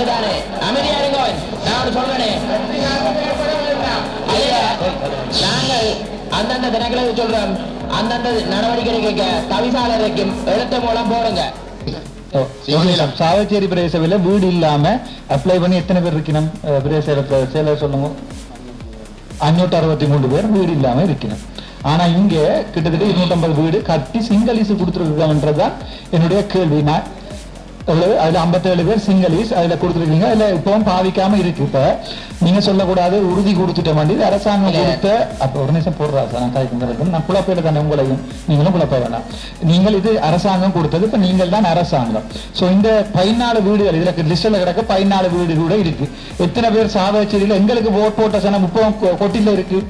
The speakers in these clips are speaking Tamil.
அதுதானே அமைதியா இருக்கோ. நான் சொல்றேன், நாங்கள் அந்தந்த தினங்களுக்கு சொல்றோம், அந்தந்த நடவடிக்கை தவிசாளருக்கும் எழுத்து மூலம் போடுங்க. சாவச்சேரி பிரதேசவில வீடு இல்லாம அப்ளை பண்ணி எத்தனை பேர் இருக்கணும்? பிரதேச சொல்லுங்க. 563 பேர் வீடு இல்லாம இருக்கணும். ஆனா இங்க கிட்டத்தட்ட 250 வீடு கட்டி சிங்களீஸ் கொடுத்துருக்காங்கன்றதுதான் என்னுடைய கேள்வி. நான் அதுல 57 பேர் சிங்களீஸ் அதுல கொடுத்துருக்கீங்க. அதுல இப்பவும் பாவிக்காம இருக்கு. இப்ப நீங்க சொல்லக்கூடாது உறுதி கொடுத்துட்ட வேண்டியது அரசாங்கம் கொடுத்த. அப்ப ஒரு நிமிஷம் போடுறா நான் குழப்பையில தானே உங்களையும் நீங்களும் குழப்ப வேண்டாம். நீங்கள் இது அரசாங்கம் கொடுத்தது, இப்ப நீங்கள் தான் அரசாங்கம். சோ இந்த 14 வீடுகள் இதுல லிஸ்ட்ல கிடக்க 14 வீடு கூட இருக்கு. எத்தனை பேர் சாவச்சேரியில எங்களுக்கு ஓட் போட்ட சனம் இப்பவும் கொட்டில இருக்கு?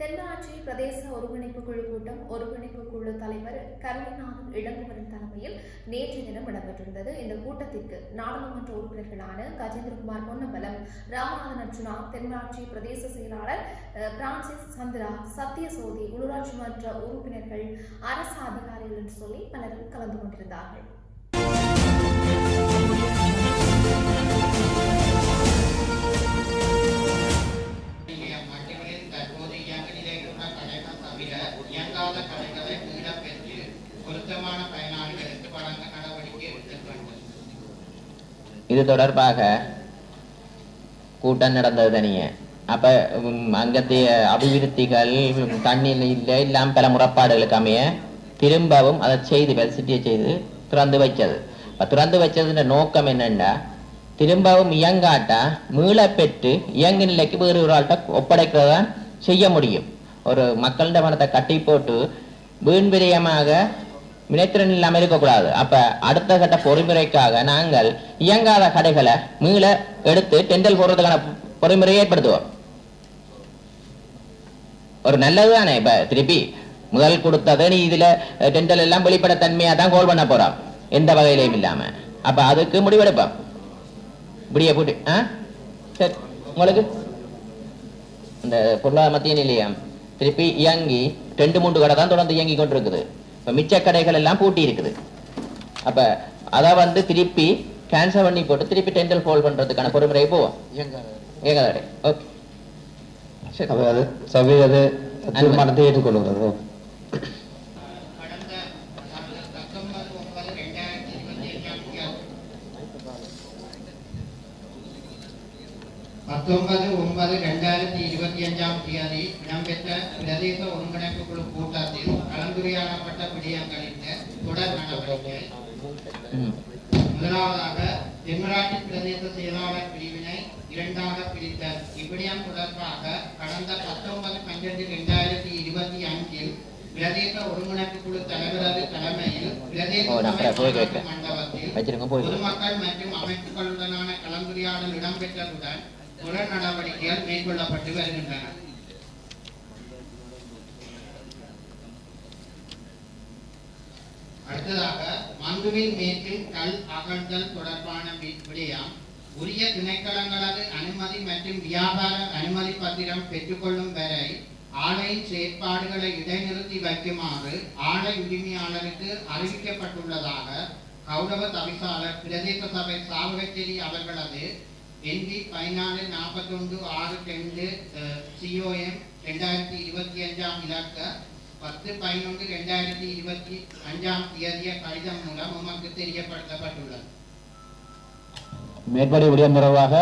தென்னாட்சி பிரதேச ஒருங்கிணைப்பு குழு கூட்டம் ஒருங்கிணைப்பு குழு தலைவர் கருணைநாதன் இளங்குமரன் தலைமையில் நேற்று தினம் இடம்பெற்றிருந்தது. இந்த கூட்டத்திற்கு நாடாளுமன்ற உறுப்பினர்களான கஜேந்திரகுமார் பொன்னம்பலம், ராமநாதன் அர்ஜுனா, தென்னாட்சி பிரதேச செயலாளர் பிரான்சிஸ் சந்திரா, சத்யசோதி, உள்ளூராட்சி மன்ற உறுப்பினர்கள், அரசு அதிகாரிகள் என்று சொல்லி பலரும் கலந்து கொண்டிருந்தார்கள். இது தொடர்பாக கூட்டம் நடந்தது தனியே. அப்ப அங்கத்தைய அபிவிருத்திகள் தண்ணீர் இல்லாம பல முறைப்பாடுகளுக்கு அமைய திரும்பவும் அதை செய்து வெல்சிட்டியை செய்து திறந்து வைச்சது. திறந்து வச்சதுன்ற நோக்கம் என்னன்னா, திரும்பவும் இயங்காட்டா மீள பெற்று இயங்கு நிலைக்கு வேறு ஒரு ஆள்கிட்ட ஒப்படைக்கிறதான் செய்ய முடியும். ஒரு மக்களிட மனத்தை கட்டி போட்டு வீண் விரயமாக வினைத்திறன் இல்லாமல் இருக்கக்கூடாது. அப்ப அடுத்த கட்ட பொறிமுறைக்காக நாங்கள் இயங்காத கடைகளை மீள எடுத்து டெண்டல் போடுறதுக்கான பொறிமுறையை ஏற்படுத்துவோம். ஒரு நல்லதுதானே. இப்ப திருப்பி முதல் கொடுத்தது நீ இதுல டெண்டல் எல்லாம் வெளிப்பட தன்மையா தான் கோல் பண்ண போறோம், எந்த வகையிலையும் இல்லாம. அப்ப அதுக்கு முடிவெடுப்போம். இப்படியே போட்டு சரி, உங்களுக்கு இந்த பொருளாதார மத்திய நிலையம் திருப்பி இயங்கி 2-3 கடை தான் தொடர்ந்து இயங்கி கொண்டிருக்குது. இப்ப மிச்ச கடைகள் எல்லாம் பூட்டி இருக்குது. அப்ப அதை திருப்பி கேன்சல் பண்ணி போட்டு திருப்பி டெண்டல் ஹோல்ட் பண்றதுக்கான பொறுமுறை போவோம். ஏகாதடை ஓகே சரி, அது சபை அது தீர்மானத்தை ஏற்றுக்கொள்கிறது. தேதி இடம்பெற்ற பிரதேச ஒருங்கிணைப்பு குழு கூட்டத்தில் கலந்துரையாடப்பட்ட விடயங்களின் தொடர் நடவடிக்கை. முதலாவதாக தென்மராட்சி பிரதேச செயலாளர் பிரிவினை 2ஆக பிரித்தல். இவ்விடயம் தொடர்பாக கடந்த 19/12/2025 பிரதேச ஒருங்கிணைப்பு குழு தலைவரது தலைமையில் பிரதேச மண்டபத்தில் பொதுமக்கள் மற்றும் அமைப்புகளுடனான கலந்துரையாடல் இடம்பெற்றதுடன் தொடர் நடவடிக்கைகள் மேற்கொள்ளப்பட்டு வருகின்றன. அடுத்ததாக மங்குவில் மேற்கில் கல் அகழ்தல் தொடர்பான விடயம். உரிய திணைக்களங்களது அனுமதி மற்றும் வியாபார அனுமதி பத்திரம் பெற்றுக்கொள்ளும் வரை ஆலையின் செயற்பாடுகளை இடைநிறுத்தி வைக்குமாறு ஆலை உரிமையாளருக்கு அறிவிக்கப்பட்டுள்ளதாக கௌரவ தவிசாளர் பிரதேச சபை சாவகச்சேரி அவர்களது NB 1441/6 COM 2025 இலக்க 10/11/2025 தேதிய கடிதம் மூலம் உமக்கு தெரியப்படுத்தப்பட்டுள்ளது. மேற்படி விடயம் தொடர்பாக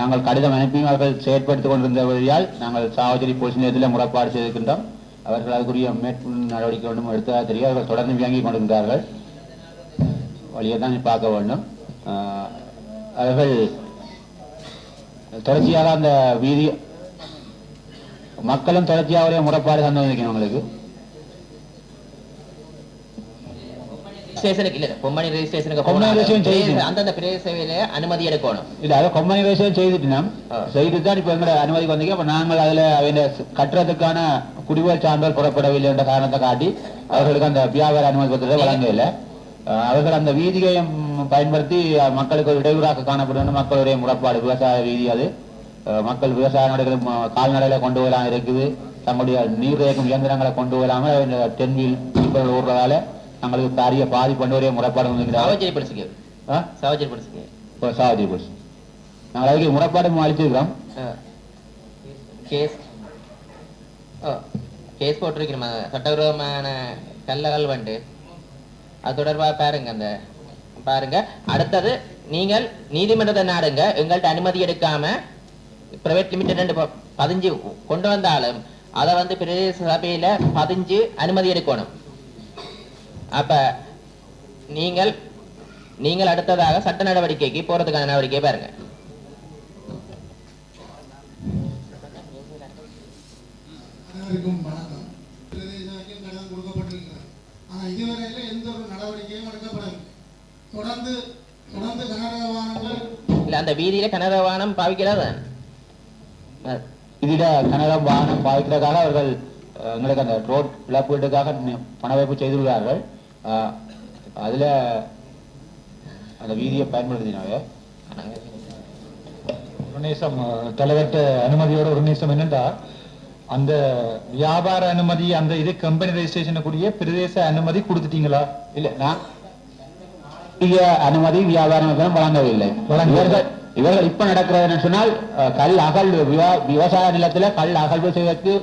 நாங்கள் கடிதம் அனுப்பியும் அவர்கள் செயற்படுத்திக் கொண்டிருந்தபடியால் நாங்கள் சாவச்சேரி போலீஸ் நிலையத்தில் முறைப்பாடு செய்திருக்கின்றோம். அவர்கள் அதுக்குரிய மேற்பு நடவடிக்கை ஒன்றும் எடுத்ததாக தெரியும். அவர்கள் தொடர்ந்து இயங்கிக் கொண்டிருந்தார்கள். வழியை தான் பார்க்க வேண்டும். அவர்கள் தொடர்ச்சியாக அந்த வீதி மக்களும் தொடர்ச்சியாக முறைப்பாடு தந்து வந்திருக்கணும். உங்களுக்கு கொம்பனி ரெஜிஸ்ட்ரேஷனுக்கு அந்தந்த பிரதேச அனுமதி எடுக்கணும். இல்ல அதை கொம்பனி ரெஜிஸ்ட்ரேஷன் செய்துட்டு செய்து தான் இப்ப எங்க அனுமதிக்கு வந்தீங்க. அப்ப நாங்கள் அதுல கட்டுறதுக்கான குடிவரவு சான்றிதழ் புறப்படவில்லை என்ற காரணத்தை காட்டி அவர்களுக்கு அந்த வியாபார அனுமதி பத்திரத்தை வழங்கவில்லை. அவர்கள் அந்த வீதியை பயன்படுத்தி மக்களுக்கு ஒரு இடையூறாக காணப்படும் மக்களுடைய முறைப்பாடு. விவசாய வீதி அது மக்கள் விவசாய நடைகளும் கால்நடைகளை கொண்டு வரலாம் இருக்குது. தங்களுடைய நீர் இயக்கும் இயந்திரங்களை கொண்டு வராமல் டென்வீல் ஓடுறதால தங்களுக்கு பாரிய பாதிப்பு ஒரே முறைப்பாடு வந்துக்கிறாங்க சாவச்சேரி படிச்சுக்கு சாவச்சேரி படிச்சுக்கு சாவதி போச்சு நாங்கள் அதுக்கு முறைப்பாடு அளிச்சிருக்கிறோம் கேஸ் போட்டிருக்கிறோம் சட்டவிரோதமான கல்லகள் வந்து அது தொடர்பாக பாருங்க அந்த பாருங்க. அடுத்தது நீங்கள் நீதிமன்றத்தை நாடுங்க. எங்கள்கிட்ட அனுமதி எடுக்காம பிரைவேட் லிமிடெட் பதிஞ்சு கொண்டு வந்தாலும் அதை வந்து பிரதேச சபையில பதிஞ்சு அனுமதி எடுக்கணும். அப்ப நீங்கள் அடுத்ததாக சட்ட நடவடிக்கைக்கு போறதுக்கான நடவடிக்கை பாருங்க. அனைவருக்கும் வணக்கம். பிரதேசத்தில் கடன் கொடுக்கப்பட்டிருக்கிறது. ஆனால் இதுவரையில் எந்த ஒரு நடவடிக்கையும் எடுக்கப்படவில்லை. தொடர்ந்து கனரக வாகனங்கள் இல்ல அந்த வீதியில கனரக வாகனம் பாவிக்கிறாதான் இதுல கனரக வாகனம் பாவிக்கிறதுக்காக அவர்கள் எங்களுக்கு அந்த ரோட் இழப்பீட்டுக்காக பண வைப்பு செய்துள்ளார்கள். அதுல அந்த வீதியை பயன்படுத்தினாவே ஒரு நிமிஷம் தலைவர்கிட்ட அனுமதியோட ஒரு நிமிஷம் என்னண்டா அந்த வியாபார அனுமதி அந்த இது கம்பெனி ரெஜிஸ்ட்ரேஷனுக்குரிய பிரதேச அனுமதி கொடுத்துட்டீங்களா? இல்ல நான் அனுமதி வியாபாரம் வழங்கவில்லை. இவர்கள் இப்ப நடக்கிறது சொன்னால் கல் அகழ்வு விவசாய நிலத்துல கல் அகழ்வு செய்வதற்கு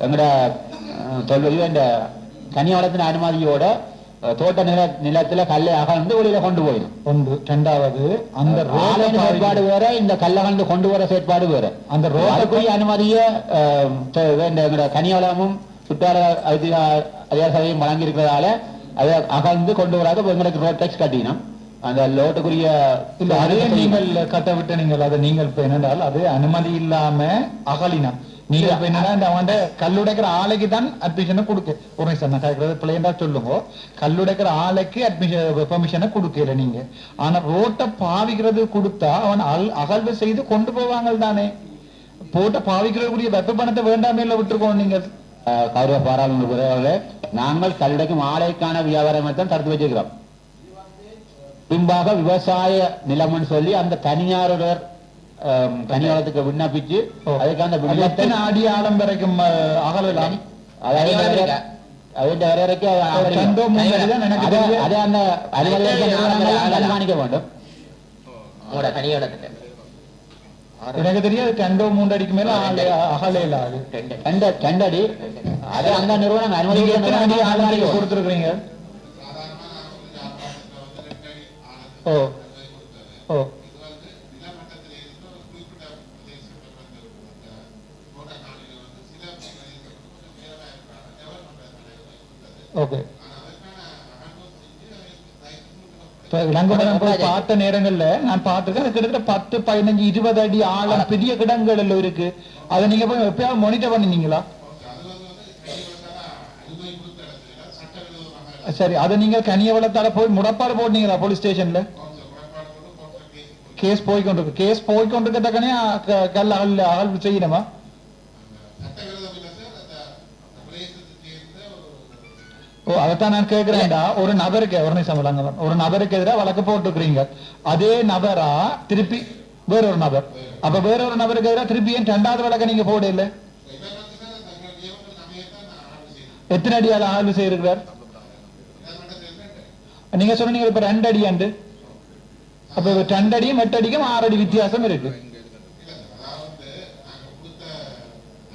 எங்கட இந்த கனியாளத்தின் அனுமதியோட தோட்ட நிலத்துல கல்லை அகழ்ந்து வெளியில கொண்டு போயிடும். ஒன்று. ரெண்டாவது அந்த செயற்பாடு வேற, இந்த கல்லகழ்ந்து கொண்டு வர செயற்பாடு வேற. அந்த ரோட்டுக்குரிய அனுமதிய எங்கட கனியாளமும் சுற்றால அதிகார சபையும் வழங்கி இருக்கிறதால அதை அகழ்ந்து கொண்டு வராத எங்களுக்கு ரோட் டேக்ஸ் கட்டினோம். அந்த லோட்டுக்குரிய அதே நீங்கள் கட்ட விட்ட நீங்கள் அதை நீங்கள் இப்ப என்னென்றால் அது அனுமதி இல்லாம அகலினம் நீங்க இப்ப என்னன்னா அவன் கல்லுடைக்கிற ஆலைக்கு தான் அட்மிஷனை கொடுக்க ஒரு நிமிஷம் கேட்கறது பிள்ளைண்டா சொல்லுங்க. கல்லுடைக்கிற ஆலைக்கு அட்மிஷன் பெர்மிஷனை கொடுக்கல நீங்க. ஆனா ரோட்டை பாவிக்கிறது கொடுத்தா அவன் அகழ்வு செய்து கொண்டு போவாங்க தானே. போட்ட பாவிக்கிறதுக்குரிய வெப்ப பணத்தை வேண்டாமே விட்டுருக்கோம். நீங்கள் கௌரவ பாராளுமன்ற நாங்கள் கல்லுடைக்கும் ஆலைக்கான வியாபாரம் தான் தடுத்து வச்சிருக்கிறோம். பின்பாக விவசாய நிலம்னு சொல்லி அந்த தனியாருடைய கனியாளத்துக்கு விண்ணப்பிச்சு அதுக்கு அந்த விண்ணப்பத்தை அடி ஆழம் வரைக்கும் அகலாம். அதுக்கு வரைக்கும் அதை அந்த அனுமானிக்க வேண்டும். எனக்கு தெரியாது 2-3 அடிக்கு மேல அகலையில அது 2 அடி. அது அந்த நிறுவனம் அனுமதி கொடுத்துருக்கீங்க. ஓ ஓ ஓகே. பார்த்த நேரங்கள்ல நான் பார்த்திருக்கேன். கிட்டத்தட்ட 10, 15, 20 அடி ஆழம் பெரிய கிடங்கள் எல்லாம் இருக்கு. அதை நீங்க போய் எப்பயாவது மானிட்டர் பண்ணீங்களா? சரி, அதை நீங்க கனியவளத்தால போய் முடப்பாடு போட்டீங்களா போலீஸ் ஸ்டேஷன்ல? கேஸ் போய்கொண்டிருக்கு. கேஸ் போய்கொண்டிருக்கத்தக்கனே கல் அகழ்வு செய்யணுமா? ஓ, அதைத்தான் நான் கேட்கிறேன்டா. ஒரு நபருக்கு ஒரு நபருக்கு எதிராக வழக்கு போட்டுக்கிறீங்க. அதே நபரா திருப்பி வேறொரு நபர், அப்ப வேறொரு நபருக்கு எதிராக திருப்பி ஏன் 2வது வழக்க நீங்க போட இல்லை? எத்தனை அடியால் ஆய்வு செய்திருக்கிறார்? நீங்க சொன்னீங்க இப்ப 2 அடி அண்டு. அப்ப 2 அடியும் 8 அடிக்கும் 6 அடி வித்தியாசம் இருக்கு.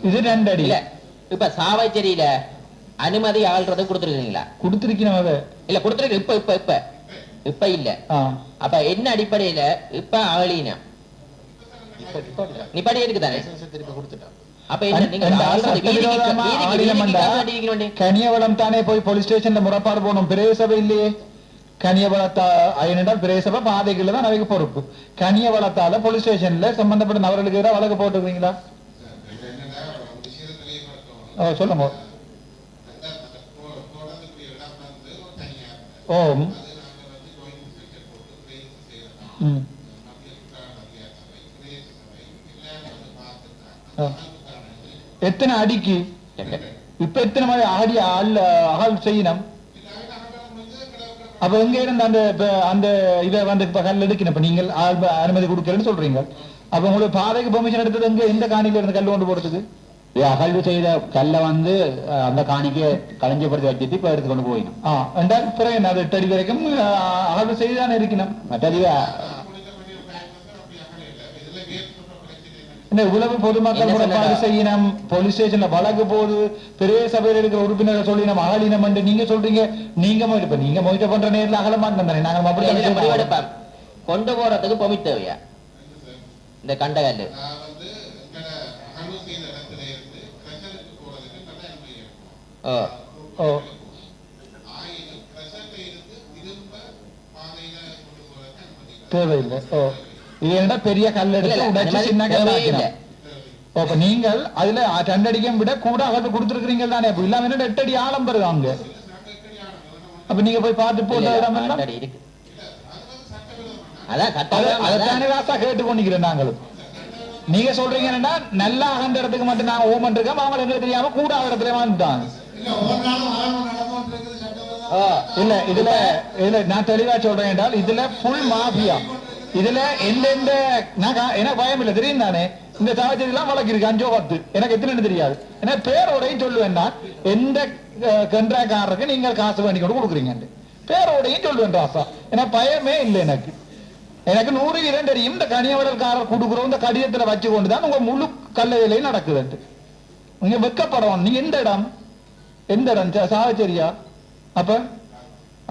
இது 2 அடி. இப்ப சாவச்சேரியில அனுமதி ஆள்றதை கொடுத்துருக்கீங்களா? கொடுத்திருக்கீங்க. இல்ல கொடுத்துருக்கு. இப்ப இல்ல. அப்ப என்ன அடிப்படையில இப்ப ஆளினா நிப்பாடி இருக்குதானே? அப்ப கனியவளம் தானே போய் போலீஸ் ஸ்டேஷன்ல முறைப்பாடு போகணும். பிரதேசபை இல்லையே. கனியவளத்தால் பிரதேசபை பாதைகள்ல தான் அவைக்கு பொறுப்பு. கனியவளத்தால போலீஸ் ஸ்டேஷன்ல சம்பந்தப்பட்ட நபர்களுக்கு எதிராக வழக்கு போட்டுருக்கீங்களா? சொல்லுங்க. ஓ, எத்தனை அடிக்கு இப்ப எத்தனை மாதிரி அடி அகல் செய்யணும்? அப்ப எங்க இருந்து அந்த இதை வந்து இப்ப கல் எடுக்கணும். இப்ப நீங்கள் அனுமதி கொடுக்கலன்னு சொல்றீங்க. அப்ப உங்களுக்கு பாதைக்கு பெர்மிஷன் எடுத்தது எங்க, எந்த காணியில இருந்து கல் கொண்டு போறதுக்கு? அகழ்வு செய்த கல்லை வந்து அந்த காணிக்கு களஞ்சியப்படுத்தி வச்சுட்டு இப்ப எடுத்துக்கொண்டு போயிடும். என்றால் பிறகு என்ன, அது 8 அடி வரைக்கும் அகழ்வு செய்துதான் இருக்கணும். மற்றது இந்த உலக பொதுமக்கள் முறைப்பாடு செய்யணும், போலீஸ் ஸ்டேஷன்ல வழக்கு போது பெரிய சபையில் இருக்கிற உறுப்பினர்கள் சொல்லி நம்ம அகலினம் என்று நீங்க சொல்றீங்க. நீங்க மொய்ட்ட பண்ற நேரில் அகல மாட்டோம் தானே. நாங்க முடிவெடுப்போம். கொண்டு போறதுக்கு பொமிட் தேவையா இந்த கண்டகல்லு? தேவையில்லை. இது என்ன பெரிய கல் எடுத்து உடைச்சு சின்ன கல் ஆக்கினோம். அப்ப நீங்கள் அதுல 2 அடிக்கும் விட கூட அகத்து கொடுத்துருக்கீங்க தானே. அப்ப இல்லாம 8 அடி ஆழம் பெறுது அங்க. அப்ப நீங்க போய் பார்த்து போட்டு அதானே ராசா கேட்டு கொண்டிருக்கிறேன். நாங்களும் நீங்க சொல்றீங்க என்னன்னா நல்லா அகன்ற இடத்துக்கு மட்டும் நாங்க ஓமன் இருக்கோம், அவங்க எங்களுக்கு தெரியாம கூட இடத்துல வந்துட்டாங்க. இல்ல இதுல நான் தெளிவா சொல்றேன் என்றால் இதுல புல் மாஃபியா. இதுல எந்தெந்த எனக்கு பயம் இல்லை தெரியும் தானே. இந்த சாவச்சேரி எல்லாம் வழக்கிருக்கு 5 10 எனக்கு எத்தனை தெரியாது. ஏன்னா பேரோடையும் சொல்லுவேன் நான், எந்த கன்றாக்காரருக்கு நீங்கள் காசு வேண்டி கொண்டு கொடுக்குறீங்க பேரோடையும் சொல்லுவேன் ராசா. ஏன்னா பயமே இல்லை எனக்கு. 100% தெரியும் இந்த கனியவரல்காரர் கொடுக்குறோம் இந்த கடிதத்துல வச்சு கொண்டுதான் உங்க முழு கல்லையிலையும் நடக்குது. நீங்க வெக்கப்படணும். நீங்க எந்த இடம் சாவச்சேரியா?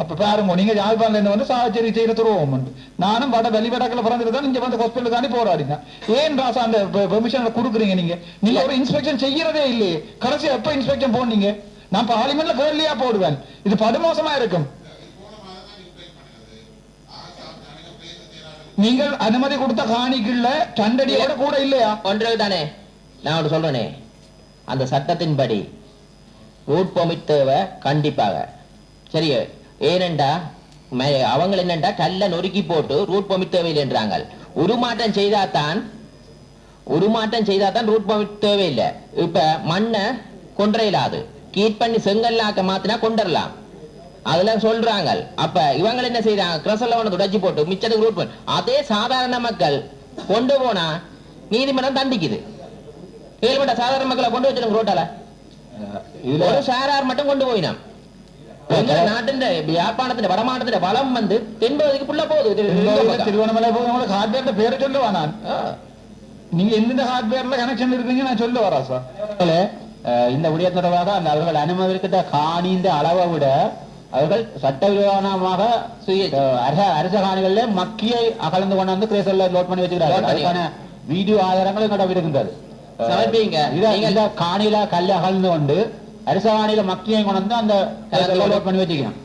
அப்ப பாருங்க, நீங்க யாழ்ப்பாணம் வந்து சாவச்சேரி செய்யற துருவம் உண்டு. நானும் வெளிவடக்கில் பிறந்துதான் இங்க வந்து ஹாஸ்பிட்டல் தாண்டி போராடினேன். ஏன் ராசா அந்த பெர்மிஷன் கொடுக்குறீங்க? நீங்க ஒரு இன்ஸ்பெக்ஷன் செய்யறதே இல்லையே. கடைசி எப்ப இன்ஸ்பெக்ஷன் போனீங்க? நான் பார்லிமெண்ட்ல கேள்வியா போடுவேன். இது படுமோசமா இருக்கும். நீங்கள் அனுமதி கொடுத்த காணிக்குள்ள 2 அடியோட கூட இல்லையா? ஒன்று தானே நான் சொல்றேனே, அந்த சட்டத்தின்படி ரூட் பெர்மிட் தேவை கண்டிப்பாக. சரி, ஏனெண்டா அவங்க என்னண்டா கல்ல நொறுக்கி போட்டு ரூட் பெர்மிட் தேவையில்லை என்றாங்க. உருமாற்றம் செய்தாதான் ரூட் பெர்மிட் தேவையில்லை. இப்ப மண்ணை கொன்றையிலாது கீட் பண்ணி செங்கல்லாக்க மாத்தினா கொண்டரலாம் அதுல சொல்றாங்க. அப்ப இவங்க என்ன செய்யறாங்க, கிரசல்ல ஒன்று உடைச்சு போட்டு மிச்சத்துக்கு ரூட் பண்ணி அதே சாதாரண மக்கள் கொண்டு போனா நீதிமன்றம் தண்டிக்குது. ஏழுபட்ட சாதாரண மக்களை கொண்டு வச்சிருக்க ரோட்டால ஒரு சாரார் மட்டும் கொண்டு போயினான். நாட்டின் யாழ்ப்பாணத்தின் வடமாட்டத்தின் வளம் வந்து தென்பகுதிக்கு புள்ள போகுது. திருவண்ணாமலை போது ஹார்ட்வேர்ல பேரை சொல்லுவா நான். நீங்க எந்தெந்த ஹார்ட்வேர்ல கனெக்ஷன் இருக்கீங்க நான் சொல்ல வரா சார். இந்த விடயம் தொடர்பாக அந்த அவர்கள் அனுமதிக்கிட்ட காணிந்த அளவை விட அவர்கள் சட்டவிரோதமாக அரச காணிகள்ல மக்கியை அகலந்து கொண்டு வந்து கிரேசல்ல லோட் பண்ணி வச்சுக்கிறார்கள். அதுக்கான வீடியோ ஆதாரங்கள் எங்களிடம் இருக்கின்றது. காணியில கல்ல அகழ்ந்து கொண்டு அரச காணியில மக்கியை கொண்டு வந்து அந்த லோட் பண்ணி வச்சுக்கிறோம்.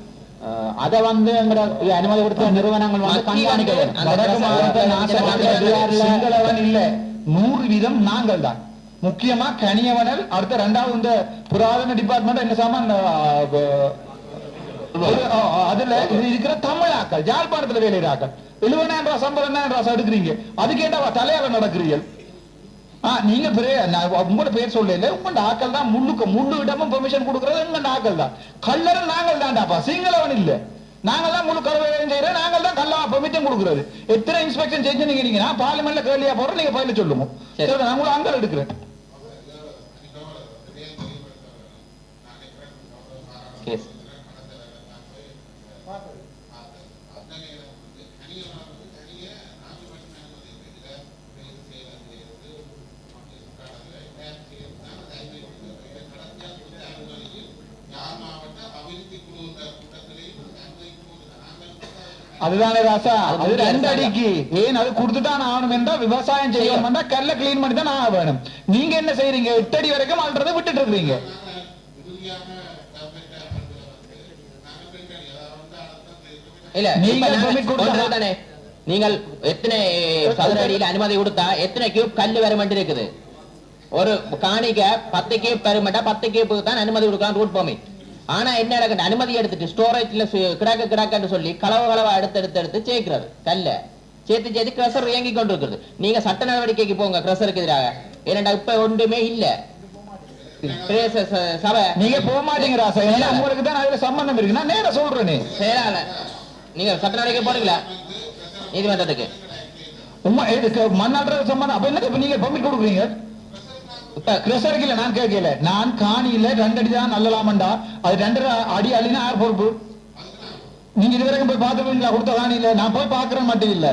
அதை வந்து எங்களோட அனுமதி கொடுத்த நிறுவனங்கள் வந்து கண்காணிக்க வேண்டும். 100% நாங்கள் தான். முக்கியமா கனியவனல், அடுத்த 2வது இந்த புராதன டிபார்ட்மெண்ட் என்ன சாமான் அதுல இருக்கிற தமிழாக்கள் யாழ்ப்பாணத்துல வேலையாக்கள் 70,000 ரூபாய் சம்பளம் எடுக்கிறீங்க. அதுக்கு ஏண்டா தலையால நடக்கிறீர்கள்? நீங்க உங்களோட பேர் சொல்லல. உங்களோட ஆக்கள் தான் முழு இடமும் பெர்மிஷன் கொடுக்கறது எங்க ஆக்கள் தான். கல்லற நாங்கள் தான்டாப்பா, சிங்களவன் இல்ல. நாங்கள் தான் முழு கல்வியும் செய்யறோம். நாங்கள் தான் கல்லா பெர்மிஷன் கொடுக்கறது. எத்தனை இன்ஸ்பெக்ஷன் செஞ்சு நீங்க நான் பார்லிமெண்ட்ல கேள்வியா போறோம். நீங்க பயில சொல்லுங்க. நான் கூட அங்க எடுக்கிறேன். அதுதானே ராசா, அது 2 அடிக்கு ஏன் அது கொடுத்துதான் ஆகணும் என்றா விவசாயம் செய்யணும். கல்ல கிளீன் பண்ணி தான் ஆக வேணும். நீங்க என்ன செய்யறீங்க? 8 அடி வரைக்கும் ஆள்றதை விட்டுட்டு இருக்கீங்க. இல்ல நீங்கள் எத்தனை சதுர அடியில் அனுமதி கொடுத்தா எத்தனை கியூப் கல்லு வர வேண்டி இருக்குது? ஒரு காணிக்க 10 கியூப் பெருமட்டா 10 கியூப்புக்கு தான் அனுமதி கொடுக்கலாம் ரூட் பெர்மிட். ஆனா என்ன நடக்குது, அனுமதி எடுத்துட்டு ஸ்டோரேஜ்ல கிடக்குன்னு சொல்லி களவா எடுத்து சேர்க்கிறது. கல்ல சேர்த்து கிரஷர் இயங்கி கொண்டு இருக்கிறது. நீங்க சட்ட நடவடிக்கைக்கு போங்க கிரஷருக்கு எதிராக. ஏன்னா இப்ப ஒன்றுமே இல்ல. சபை நீங்க போக மாட்டீங்க ராசா. உங்களுக்கு தான் அதுல சம்பந்தம் இருக்கு. நான் நேர சொல்றேன். செயலாள நீங்க சட்ட நடவடிக்கை போறீங்களா நீதிமன்றத்துக்கு? மண்ணாற்ற சம்பந்தம் அப்ப என்ன நீங்க பெர்மிட் கொடுக்குறீங்க? இப்ப கிரஷருக்கு இல்ல நான் கேட்கல, நான் காணியில 2 அடி தான் நல்லலாமண்டா, அது 2 அடி அள்ளினா யார் பொறுப்பு? நீங்க இதுவரைக்கும் போய் பார்த்துருவீங்களா கொடுத்த காணியில? நான் போய் பார்க்கறேன் மட்டும் இல்ல,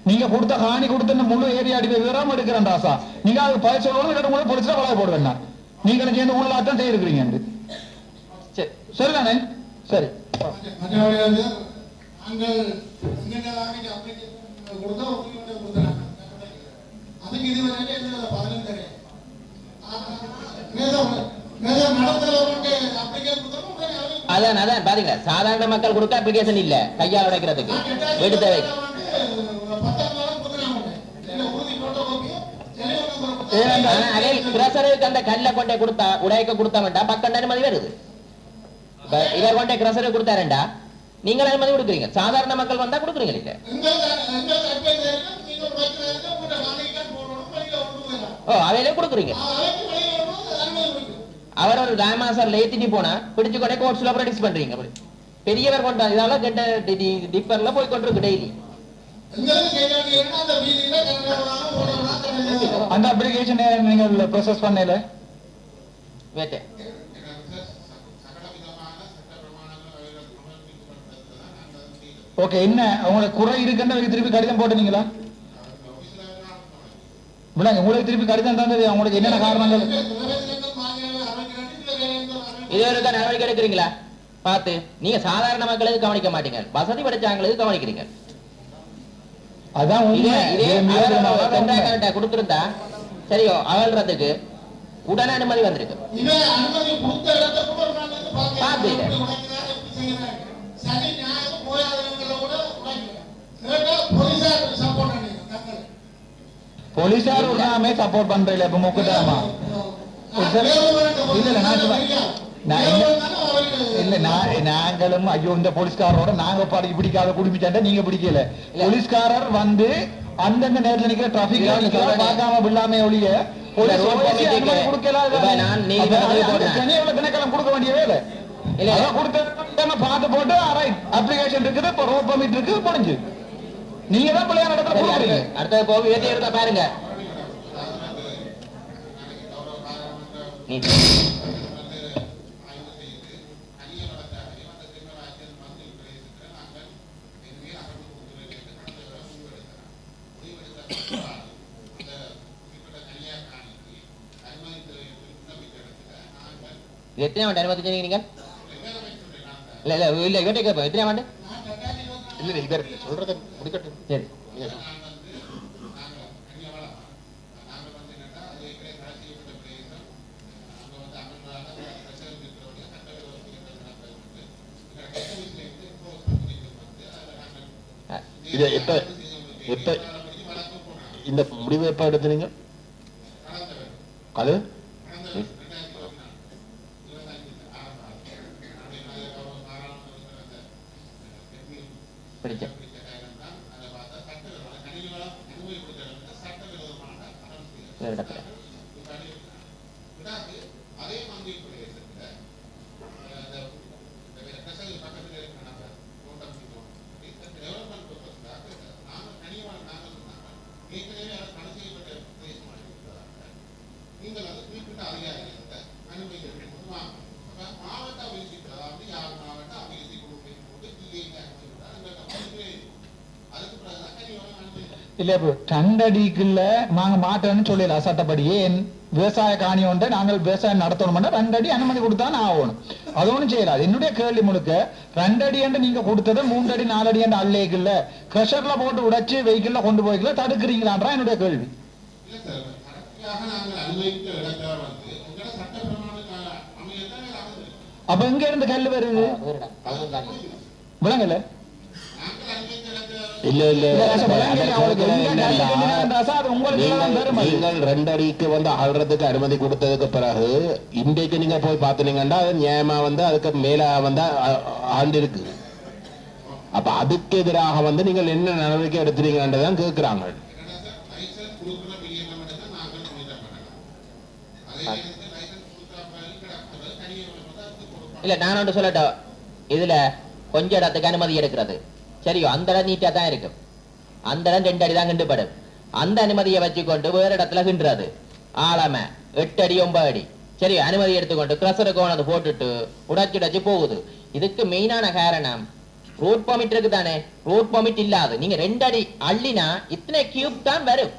நீங்க கொடுத்த காணி கொடுத்த முழு ஏரியா அடி விவரம் எடுக்கிறேன் ராசா. நீங்க அது பதில் சொல்லணும், இல்ல உங்களை பொலிஸ்ல கொலை போடுவேன். நீங்களும் சேர்ந்து ஊழலாட்டம் செய்யிருக்கிறீங்க. சரி சரிதானே? சரி. மற்றவர்கள் வந்து நாங்கள் எங்கெல்லாம் அப்ளிகேஷன் கொடுத்தா கொடுத்தாங்க, அதுக்கு இதுவரையில எந்த பதிலும் தெரியாது. அதான் பாத்தீங்களா, சாதாரண மக்கள் கொடுக்க அப்ளிகேஷன் இல்ல, கையால் உடைக்கிறதுக்கு எடுத்து கிரசருக்கு அந்த கல்ல கொண்டே கொடுத்தா உடைக்க கொடுத்தா வேண்டாம், பக்கம் அனுமதி வருது. இவர் கொண்டே கிரசருக்கு கொடுத்தாருண்டா நீங்கள் அனுமதி கொடுக்குறீங்க, சாதாரண மக்கள் வந்தா கொடுக்குறீங்க இல்ல? ஓ அவையிலே கொடுக்குறீங்க. அவர் ஒரு ராமாசர்ல ஏத்திட்டு போனா பிடிச்சு கொண்டே கோர்ட்ஸ்ல ப்ராக்டிஸ் பண்றீங்க. பெரியவர் கொண்டா இதால கெட்ட டிப்பர்ல போய் கொண்டிருக்கு டெய்லி. அந்த அப்ளிகேஷன் நீங்க ப்ராசஸ் பண்ணல வேட்டை ஓகே. என்ன உங்களுக்கு குறை இருக்குன்னு திருப்பி கடிதம் போட்டுனீங்களா? உங்களுக்கு திருப்பி கடிதம் தந்தது உங்களுக்கு என்னென்ன காரணங்கள்? இது வரைக்கும் நடவடிக்கை எடுக்கிறீங்களா பார்த்து? நீங்க சாதாரண மக்களுக்கு கவனிக்க மாட்டீங்க, வசதி படைச்சவங்களுக்கு கவனிக்கிறீங்க. அதான் கொடுத்திருந்தா சரியோ அகழ்றதுக்கு உடனே அனுமதி வந்திருக்கு. போலீசார் உடனே சப்போர்ட் பண்றீங்க. இப்ப முக்கியமா இல்ல நாங்களும் ஐயோ இந்த போலீஸ்காரரோட நாங்க பிடிக்காத குடும்பிட்டாண்ட நீங்க பிடிக்கல. போலீஸ்காரர் வந்து அந்தந்த நேரத்தில் நிக்கிற டிராபிக் பார்க்காம விடாம ஒழிய திணைக்களம் கொடுக்க வேண்டிய வேலை பார்த்து போட்டு அப்ளிகேஷன் இருக்குது, ரோட் பர்மிட் இருக்கு, முடிஞ்சு. நீங்க தான் பிள்ளையான இடத்துல கொடுக்குறீங்க. அடுத்த கோவில் ஏற்றி இருந்தா பாருங்க. எத்தனை ஆண்டு அனுமதி நீங்க? இல்ல இல்ல இல்ல இவர்கிட்ட கேட்போம். எத்தனை ஆண்டு? இல்ல இவர் சொல்றத முடிக்கட்டும். சரி இது எப்ப இந்த முடிவு எப்ப எடுத்தீங்க? அது பிடிச்ச இடத்துல இல்ல இப்போ 2 அடிக்குள்ள நாங்க மாட்டோம்னு சொல்லலாம் சட்டப்படியே. விவசாய காணி ஒன்றை நாங்கள் விவசாயம் நடத்தணும்னா 2 அடி அனுமதி கொடுத்தான் ஆகணும். அது ஒண்ணும் செய்யலாம். என்னுடைய கேள்வி முழுக்க 2 அடி என்று நீங்க கொடுத்தது 3 அடி 4 அடி என்று அல்லேக்குல்ல கிரஷர்ல போட்டு உடைச்சு வெஹிக்கிள்ல கொண்டு போய்க்கல தடுக்கிறீங்களான்றா என்னுடைய கேள்வி. அப்ப எங்க இருந்து கல் வருது விளங்கல? இல்ல இல்ல நீங்கள் 2 அடிக்கு வந்து அகழ்றதுக்கு அனுமதி கொடுத்ததுக்கு பிறகு இன்றைக்கு நீங்க போய் பாத்தீங்கன்னா நியாயமா வந்து அதுக்கு மேல வந்து ஆண்டு இருக்கு. அப்ப அதுக்கு எதிராக வந்து நீங்கள் என்ன நடவடிக்கை எடுத்துறீங்கன்றதான் கேட்கிறாங்க. இல்ல நான் ஒன்று சொல்லட்டும், இதுல கொஞ்ச இடத்துக்கு அனுமதி எடுக்கிறது சரியோ, அந்த இடம் நீட்டா தான் இருக்கு, அந்த இடம் 2 அடி தான் கிண்டுப்படும். அந்த அனுமதியை வச்சுக்கொண்டு வேற இடத்துல கிண்டுறது ஆழமை 8 அடி 9 அடி சரி அனுமதி எடுத்துக்கொண்டு கிரஷரை கொண்டு போட்டுட்டு உடைச்சு போகுது. இதுக்கு மெயினான காரணம் ரோட் பர்மிட் இருக்கு தானே. ரோட் பர்மிட் இல்லாது நீங்க 2 அடி அள்ளினா இத்தனை கியூப் தான் வரும்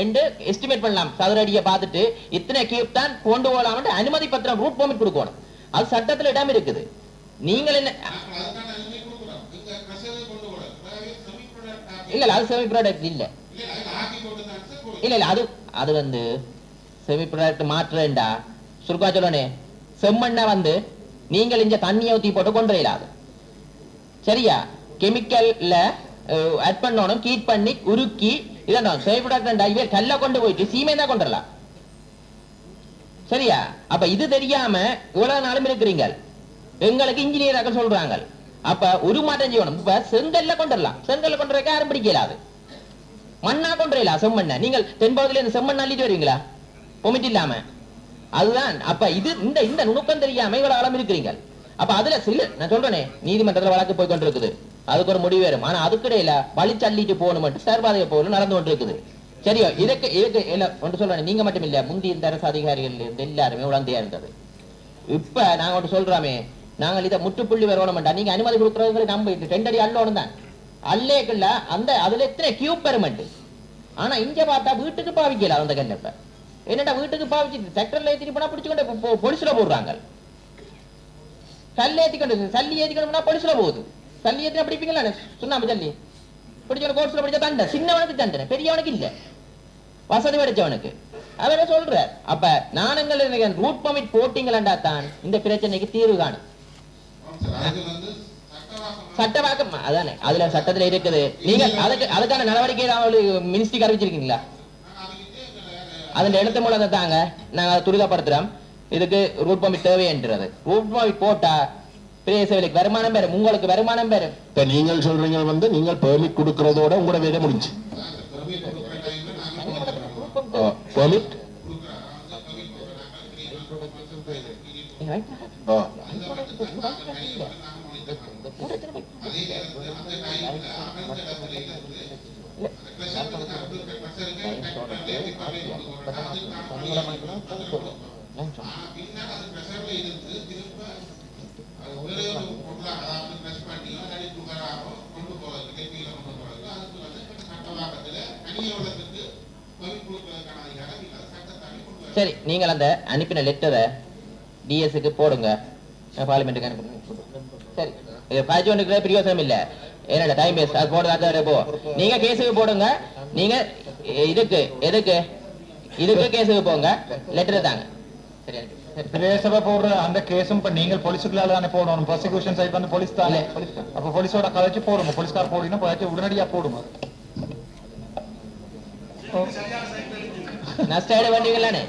என்று எஸ்டிமேட் பண்ணலாம். சதுர அடியை பார்த்துட்டு இத்தனை கியூப் தான் கொண்டு போகலாம் அனுமதி பத்திரம் ரூட் பர்மிட் கொடுக்கணும். அது சட்டத்துல இடம் இருக்குது. நீங்கள் என்ன இல்ல அது செமி ப்ராடக்ட் இல்ல இல்ல இல்ல அது வந்து செமி ப்ராடக்ட் மாற்றேன்டா சுருக்கா சொல்லனே. செம்மண்ண வந்து நீங்கள் இங்க தண்ணியை ஊத்தி போட்டு கொண்டு இயலாது சரியா. கெமிக்கல்ல ஆட் பண்ணணும் கீட் பண்ணி உருக்கி இதான் செமி ப்ராடக்ட் இவே கல்ல கொண்டு போயிட்டு சீமை தான் கொண்டு வரலாம் சரியா. அப்ப இது தெரியாம இவ்வளவு நாளும் இருக்கிறீங்க. எங்களுக்கு இன்ஜினியராக சொல்றாங்க. அப்ப ஒரு மாற்றம் செய்யணும். இப்ப செங்கல்ல கொண்டுடலாம். செங்கல்ல கொண்டு வைக்க யாரும் பிடிக்கலாது. மண்ணா கொண்டுலாம் செம்மண்ண நீங்கள் தென்பகுதியில இந்த செம்மண் அள்ளிட்டு வருவீங்களா பொமிட் இல்லாம. அதுதான் அப்ப இது இந்த நுணுக்கம் தெரியாம இவ்வளவு அளம் இருக்கிறீங்க. அப்ப அதுல சில நான் சொல்றேனே நீதிமன்றத்துல வழக்கு போய் கொண்டிருக்குது. அதுக்கு ஒரு முடிவு வரும். ஆனா அதுக்கிடையில வழிச்சல்லிட்டு போகணும் மட்டும் சர்வாதக போகணும் நடந்து கொண்டு இருக்குது சரியா. இதுக்கு ஒன்று சொல்றேன் நீங்க மட்டும் இல்ல முந்தைய இந்த அரசு அதிகாரிகள் இருந்து எல்லாருமே உடந்தையா இருந்தது. இப்ப நாங்க ஒன்று சொல்றோமே நாங்கள் இதை முற்றுப்புள்ளி வரணும் மாட்டோம். நீங்க அனுமதி கொடுக்கறவங்களுக்கு நம்ம 2 அடி அள்ளோணும் தான் அல்லேக்குள்ள அந்த அதுல எத்தனை கியூப் பெருமெண்ட். ஆனா இங்க பார்த்தா வீட்டுக்கு பாவிக்கல அந்த கண்ணப்ப என்னடா வீட்டுக்கு பாவிச்சு செக்டர்ல ஏத்திட்டு போனா பிடிச்சுக்கொண்டு போலீஸ்ல போடுறாங்க. கல் ஏத்திக்கொண்டு சல்லி ஏத்திக்கொண்டு போலீஸ்ல போகுது. சல்லி ஏத்தினா பிடிப்பீங்களா சுண்ணாம்பு சல்லி பிடிச்சவன கோர்ஸ்ல படிச்ச தண்டை சின்னவனுக்கு தண்டனை பெரியவனுக்கு இல்ல வசதி படிச்சவனுக்கு அவரை சொல்றார். அப்ப நானுங்கள் ரூட் பர்மிட் போட்டீங்களா தான் இந்த பிரச்சனைக்கு தீர்வு காணும். சட்டவாக்கம் அதானே அதுல சட்டத்துல இருக்குது. நீங்க அதுக்கான நடவடிக்கை மினிஸ்ட்ரிக்கு அறிவிச்சிருக்கீங்களா? அதன் எழுத்து மூலம் தாங்க நாங்க துரிதப்படுத்துறோம். இதுக்கு ரூட் பர்மிட் தேவைன்றது. ரூட் பர்மிட் போட்டா பிரேசவிலுக்கு வருமானம் பெறும் உங்களுக்கு வருமானம் பெறும். இப்ப நீங்கள் சொல்றீங்க வந்து நீங்கள் பெர்மிட் கொடுக்கறதோட உங்களோட வேலை முடிஞ்சு பெர்மிட் சரி நீங்கள் அந்த அனுப்பின லெட்டரை டிஎஸ்க்கு போடுங்க பார்லிமெண்ட்டுக்கு அனுப்புங்க. சரி பாய்ச்சி ஒன்றுக்கு பிரயோசனம் இல்லை என்னடா டைம் வேஸ்ட். அது போடுறதா போ நீங்க கேஸுக்கு போடுங்க. நீங்க இதுக்கு கேஸுக்கு போங்க லெட்டர் தாங்க. சரி பிரேசவ போடுற அந்த கேஸும் இப்ப நீங்கள் போலீஸுக்குள்ளால தானே போடணும். ப்ராசிக்யூஷன் சைடு வந்து போலீஸ் தானே. அப்ப போலீஸோட கதைச்சு போடுங்க. போலீஸ்கார் போடுங்க போயாச்சு உடனடியா போடுங்க. நஷ்டம் வேண்டியங்களானே.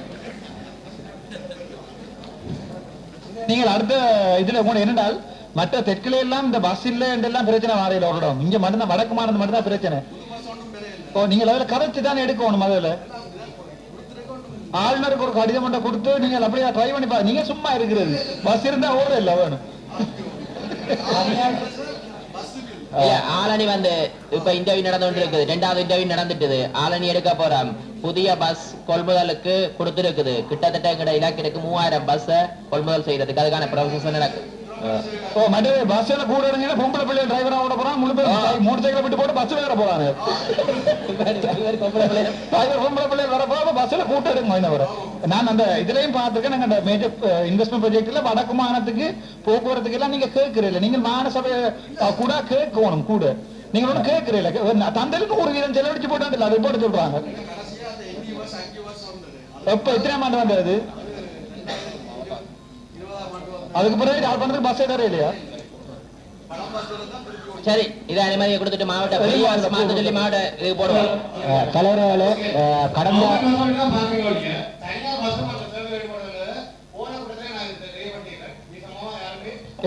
நீங்கள் அடுத்த இதுல கூட என்னென்றால் மற்ற தெற்குல எல்லாம் இந்த பஸ் இல்ல என்றெல்லாம் பிரச்சனை வாரையில வரணும். இங்க மட்டும்தான் வடக்கு மாநிலம் மட்டும்தான் பிரச்சனை. ஓ நீங்கள் அதில் கதைச்சு தானே எடுக்கணும். அதில் ஆளுநருக்கு ஒரு கடிதம் மட்டும் கொடுத்து நீங்கள் அப்படியே ட்ரை பண்ணி பாருங்க. நீங்க சும்மா இருக்கிறது பஸ் இருந்தா ஓட இல்ல வேணும். ஆலனி வந்து இப்ப இன்டர்வியூ நடந்து கொண்டு இருக்குது. 2வது இன்டர்வியூ நடந்துட்டு ஆலனி எடுக்க போறோம். புதிய பஸ் கொள்முதலுக்கு கொடுத்திருக்குது. கிட்டத்தட்ட எங்கட இலக்கிற்கு 3000 பஸ் கொள்முதல் செய்யறதுக்கு அதுக்கான ப்ராசஸ் நடக்குது. பஸ்ல கூட பொம்பளை பிள்ளை டிரைவரா ஓட போறான். முழு பேர் மோட்டர் சைக்கிள் விட்டு போட்டு பஸ் வேற போறாங்க. பொம்பளை பிள்ளை வர போற பஸ்ல கூட்டம் எடுங்க வர. நான் அந்த இதுலயும் பார்த்திருக்கேன். நாங்க அந்த மேஜர் இன்வெஸ்ட்மெண்ட் ப்ராஜெக்ட்ல வடக்கு மாநிலத்துக்கு போக்குவரத்துக்கு எல்லாம் நீங்க கேட்கிறீங்க. நீங்க மாநசபை கூட கேட்கணும். கூட நீங்க ஒன்றும் கேட்கிறீங்க. தந்தலுக்கு ஒரு வீதம் செலவழிச்சு போட்டு அதை போட்டு சொல்றாங்க. எப்ப எத்தனை ஆண்டு வந்தது? அதுக்கு பிறகு யார் பண்றது பஸ் ஏதாவது இல்லையா? சரி இதை அனுமதியை கொடுத்துட்டு மாவட்ட சொல்லி மாவட்ட இது போடுவோம். தலைவர்கள கடந்த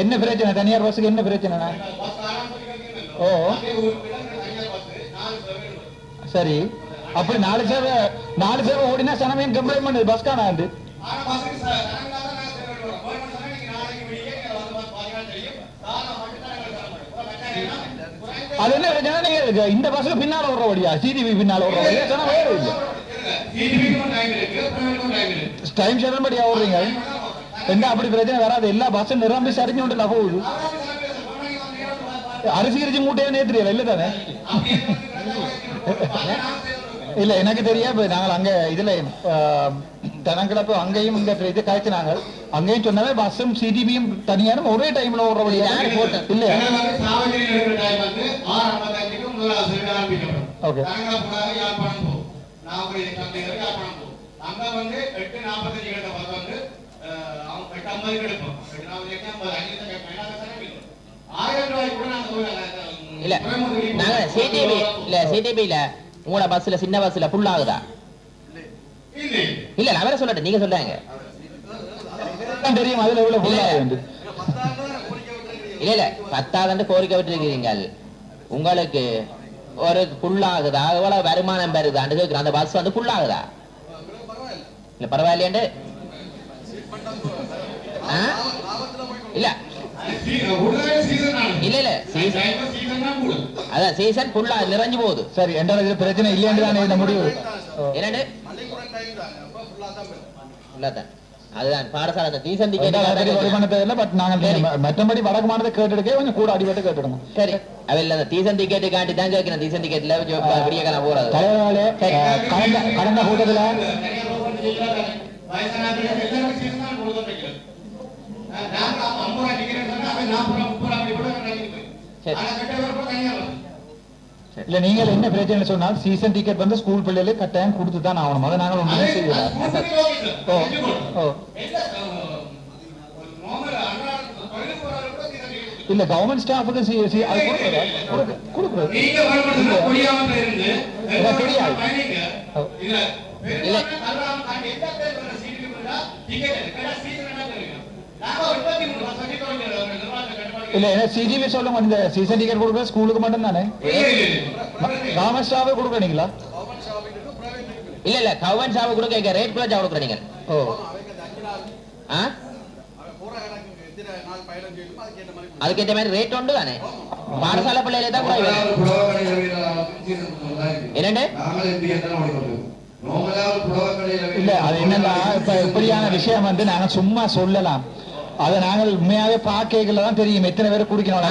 என்ன பிரச்சனை? தனியார் பஸ்ஸுக்கு என்ன பிரச்சனை? ஓ சரி அப்படி 4 சேவை ஓடினா சனமையும் கம்ப்ளைண்ட் பண்ணுது பஸ் காணாது. அது என்ன பிரச்சனை? இந்த பஸ்ஸுக்கு பின்னால ஓடுற வழியா? சிடிவி பின்னால ஓடுற வழியா? வேறு இல்லை. டைம் ஷெட்யூல் படி ஓடுறீங்க என்ன அப்படி பிரச்சனை வராது எல்லா பஸ்ஸும் நிரம்பி சரிஞ்சு கொண்டு போகுது அரிசி கிரிச்சி மூட்டையா நேத்துறியல இல்ல தானே இல்ல எனக்கு தெரியா இப்ப நாங்கள் அங்க இதுல தனங்கிழப்பு அங்கேயும் இந்த இது காய்ச்சினாங்க அங்கேயும் சொன்னாவே பஸ்ஸும் சிடிபியும் தனியான ஒரே டைம்ல ஓடுறபடி இல்ல ஓகே அங்க வந்து 8:45 கிட்ட பஸ் வந்து அவங்க 8:50 எடுப்போம் 8:50 1000 ரூபாய் கூட நாங்க இல்ல நாங்க சிடிபில உங்களோட பஸ்ல சின்ன பஸ்ல ஃபுல் ஆகுதா இல்ல நான் வேற சொல்லட்டேன் நீங்க சொல்றாங்க தெரியும் அதுல எவ்வளவு ஃபுல் ஆகுது இல்ல 10,000 கோரிக்கை விட்டுருக்கீங்க உங்களுக்கு ஒரு ஃபுல் ஆகுதா எவ்வளவு வருமானம் பெறுதான்னு கேட்கிறேன் அந்த பஸ் வந்து ஃபுல் ஆகுதா இல்ல பரவாயில்லையாண்டு இல்ல இல்ல இல்ல அதான் சீசன் ஃபுல்லா நிறைஞ்சு போகுது சரி என்ற இதுல பிரச்சனை இல்லையாண்டு தானே இந்த முடிவு என்னண்டு அதுதான் பாடசாலை அந்த சீசன் வருமானத்தை பட் நாங்கள் மற்றபடி வடக்கு மாநிலத்தை கேட்டுடுக்கே கொஞ்சம் கூட அடிபட்டு கேட்டுடுங்க சரி அவையில் அந்த சீசன் டிக்கெட்டு காட்டி தான் கேட்கிறேன் சீசன் டிக்கெட்ல விடிய காலம் போறது தலைவர்களே கடந்த கூட்டத்துல இல்ல நீங்கள் என்ன பிரச்சனை சொன்னால் சீசன் டிக்கெட் வந்து ஸ்கூல் பிள்ளைகளுக்கு கட்டாயம் கொடுத்து தான் ஆகணும் அதை நாங்கள் ஒன்றுமே செய்யல இல்ல கவர்மெண்ட் ஸ்டாஃபுக்கு கொடுக்குறது இல்ல சிஜிபி சொல்லுங்க இந்த சீசன் டிக்கெட் கொடுக்குற ஸ்கூலுக்கு மட்டும் தானே கவர்மெண்ட் ஸ்டாஃபே கொடுக்குறீங்களா இல்ல இல்ல கவர்மெண்ட் ஸ்டாஃப் கொடுக்க ரேட் கூட கொடுக்குறீங்க ஓ அதுக்கேற்ற மாதிரி ரேட் உண்டு தானே பாடசாலை பிள்ளையில தான் என்னண்டு இல்ல அது என்னன்னா இப்ப இப்படியான விஷயம் வந்து நாங்க சும்மா சொல்லலாம் அதை நாங்கள் உண்மையாவே பாக்கதான் தெரியும் எத்தனை பேர் குடிக்கணும்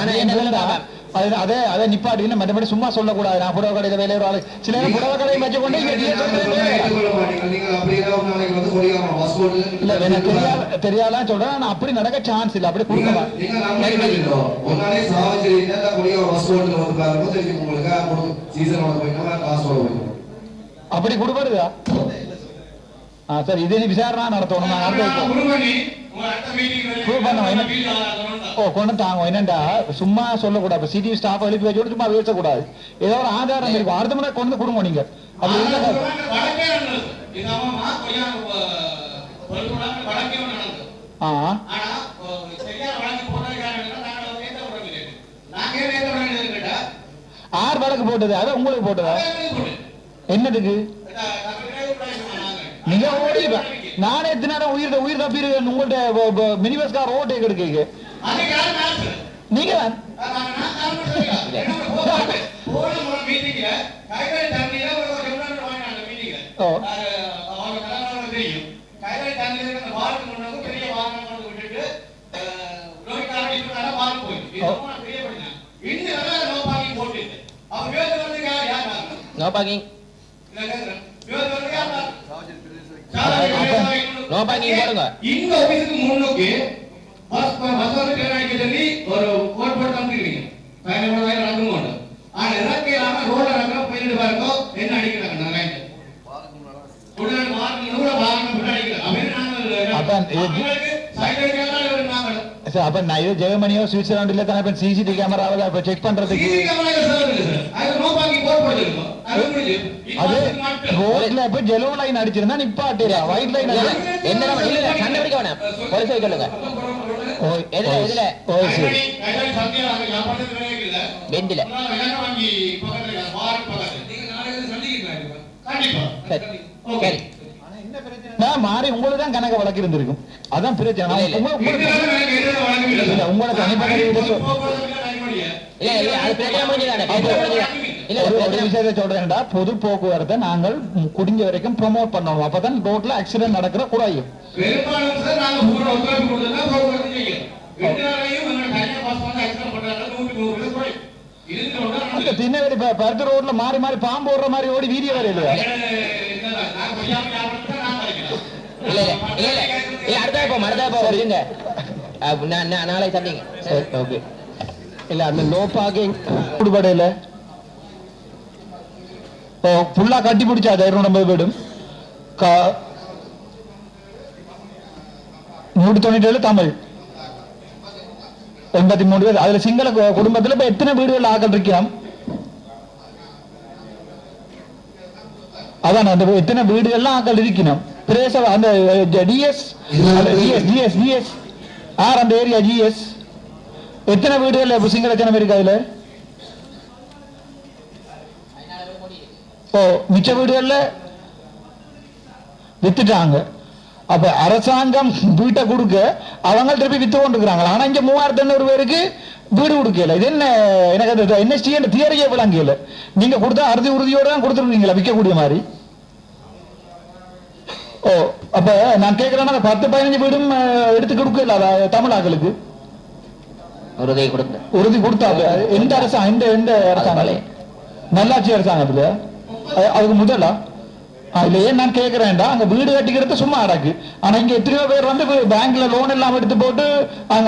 அதை நிப்பாட்டி மற்றபடி சும்மா சொல்லக்கூடாது நான் புடவை கடையில வேலை ஒரு ஆளு சில நேரம் புடவை கடையை வச்சுக்கொண்டு இல்ல எனக்கு தெரியாதான் சொல்றேன் நான் அப்படி நடக்க சான்ஸ் இல்ல அப்படி கொடுக்கலாம் அப்படி கொடுப்படுதா சரி இது விசாரணை நடத்தணும் கொண்டு தாங்க என்னண்டா சும்மா சொல்லக்கூடாது சிடி ஸ்டாஃப் எழுப்பி வச்சு சும்மா பேசக்கூடாது ஏதோ ஒரு ஆதாரம் இருக்கும் அடுத்த முறை கொண்டு கொடுங்க நீங்க அப்படி ஆறு வழக்கு போட்டது அதான் உங்களுக்கு போட்டதா என்னதுக்கு நீங்க ஓடி நானே எத்தனை நேரம் உயிர் தப்பி உங்கள்ட்ட மினி பஸ் கார் ஓட்டை கெடுக்க நீங்க நோ பார்க்கிங் நோ பார்க்கிங் போடுங்க இந்த ஆபீஸ்க்கு முன்னுக்கு பஸ் வந்து ட்ரெயின் சொல்லி ஒரு கோட் போட்டு தம்பிக்கிறீங்க பயணம் நடந்துங்க ஆனா இறக்கையிலாம ரோட நடக்க போயிட்டு பாருங்க என்ன அடிக்கிறாங்க நான் லைன் உடனே மார்க் கூட வாகனம் விட்டு அடிக்கிறாங்க அப்ப நான் இது ஜெர்மனியோ சுவிட்சர்லாந்துல தானே சிசிடிவி கேமராவில் இப்ப செக் பண்றதுக்கு அது ரோட்ல இப்ப ஜெலோ லைன் அடிச்சிருந்தா நிப்பாட்டியா ஒயிட் லைன் என்ன கண்டுபிடிக்க வேணாம் போலீஸ் சொல்லுங்க எதுல எதுல பெண்டில சரி மாறி உங்களுக்கு தான் கணக்கு வழக்கு இருந்திருக்கும் அதான் பிரச்சனை உங்களுக்கு தனிப்பட்ட இல்ல அது பிரச்சனை முடிஞ்சதானே ஒரு விஷயத்தை சொல்றேன்டா, பொது போக்குவரத்தை நாங்கள் குடிஞ்ச வரைக்கும் ப்ரொமோட் பண்ணணும். அப்பதான் ரோட்ல ஆக்சிடென்ட் நடக்கிற குறையும். பெரும்பாலும் சார் நாங்க பூரா ஒத்துழைப்பு கொடுத்தா போக்குவரத்து செய்யும். ரெண்டாலையும் எங்க தனியா பாஸ் பண்ண ஆக்சிடென்ட் பண்றாங்க 100 குறையும். அந்த திண்ணவெளி பருத்து ரோட்ல மாறி மாறி பாம்பு ஓடுற மாதிரி ஓடி வீடியோ வர இல்லையா? நாளை சந்திங்க. ஓகே. இல்ல அந்த நோ பார்க்கிங் குடுபடையில ஃபுல்லா கட்டி பிடிச்சா 250 வீடும் 197 தமிழ் 83 பேர். அதுல சிங்கள குடும்பத்துல இப்ப எத்தனை வீடுகள் ஆக்கள் இருக்கலாம்? அதான் அந்த எத்தனை வீடுகள்லாம் ஆக்கள் இருக்கணும். பிரேச அந்த டிஎஸ் டிஎஸ் டிஎஸ் ஆர் அந்த ஏரியா ஜிஎஸ் எத்தனை வீடுகள் சிங்கள எத்தனை பேருக்கு அதுல? மிச்ச வீடுகள்ல வித்துட்டாங்க. அப்ப அரசாங்கம் வீட்டை கொடுக்க அவங்க திருப்பி வித்து கொண்டிருக்கிறாங்க. ஆனா இங்க 3800 பேருக்கு வீடு கொடுக்கல. இது என்ன? எனக்கு என்எஸ்டி தியரியே விளங்கல. நீங்க கொடுத்தா அறுதி உறுதியோட தான் கொடுத்துருக்கீங்களா விற்கக்கூடிய மாதிரி? அப்ப நான் கேட்கிறேன்னா 10-15 வீடும் எடுத்து கொடுக்கல தமிழாக்களுக்கு உறுதி கொடுத்தாங்க. எந்த அரசாங்கம்? எந்த அரசாங்கம்? நல்லாட்சி அரசாங்கத்துல அதுக்கு முதலா இல்லையே நான் கேட்கிறேன்டா. அங்க வீடு கட்டிக்கிறது சும்மா அடக்கு. ஆனா இங்க எத்தனையோ பேர் வந்து பேங்க்ல லோன் எல்லாம் எடுத்து போட்டு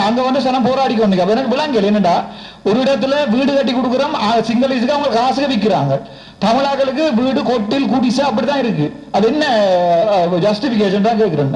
அங்க வந்து சனம் போராடி கொண்டு. அப்ப எனக்கு விளங்கல என்னடா, ஒரு இடத்துல வீடு கட்டி கொடுக்குறோம் சிங்களீஸுக்கு அவங்க காசுக்கு விற்கிறாங்க, தமிழாக்களுக்கு வீடு கொட்டில் குடிசை அப்படிதான் இருக்கு. அது என்ன ஜஸ்டிபிகேஷன் தான் கேட்கிறேன்.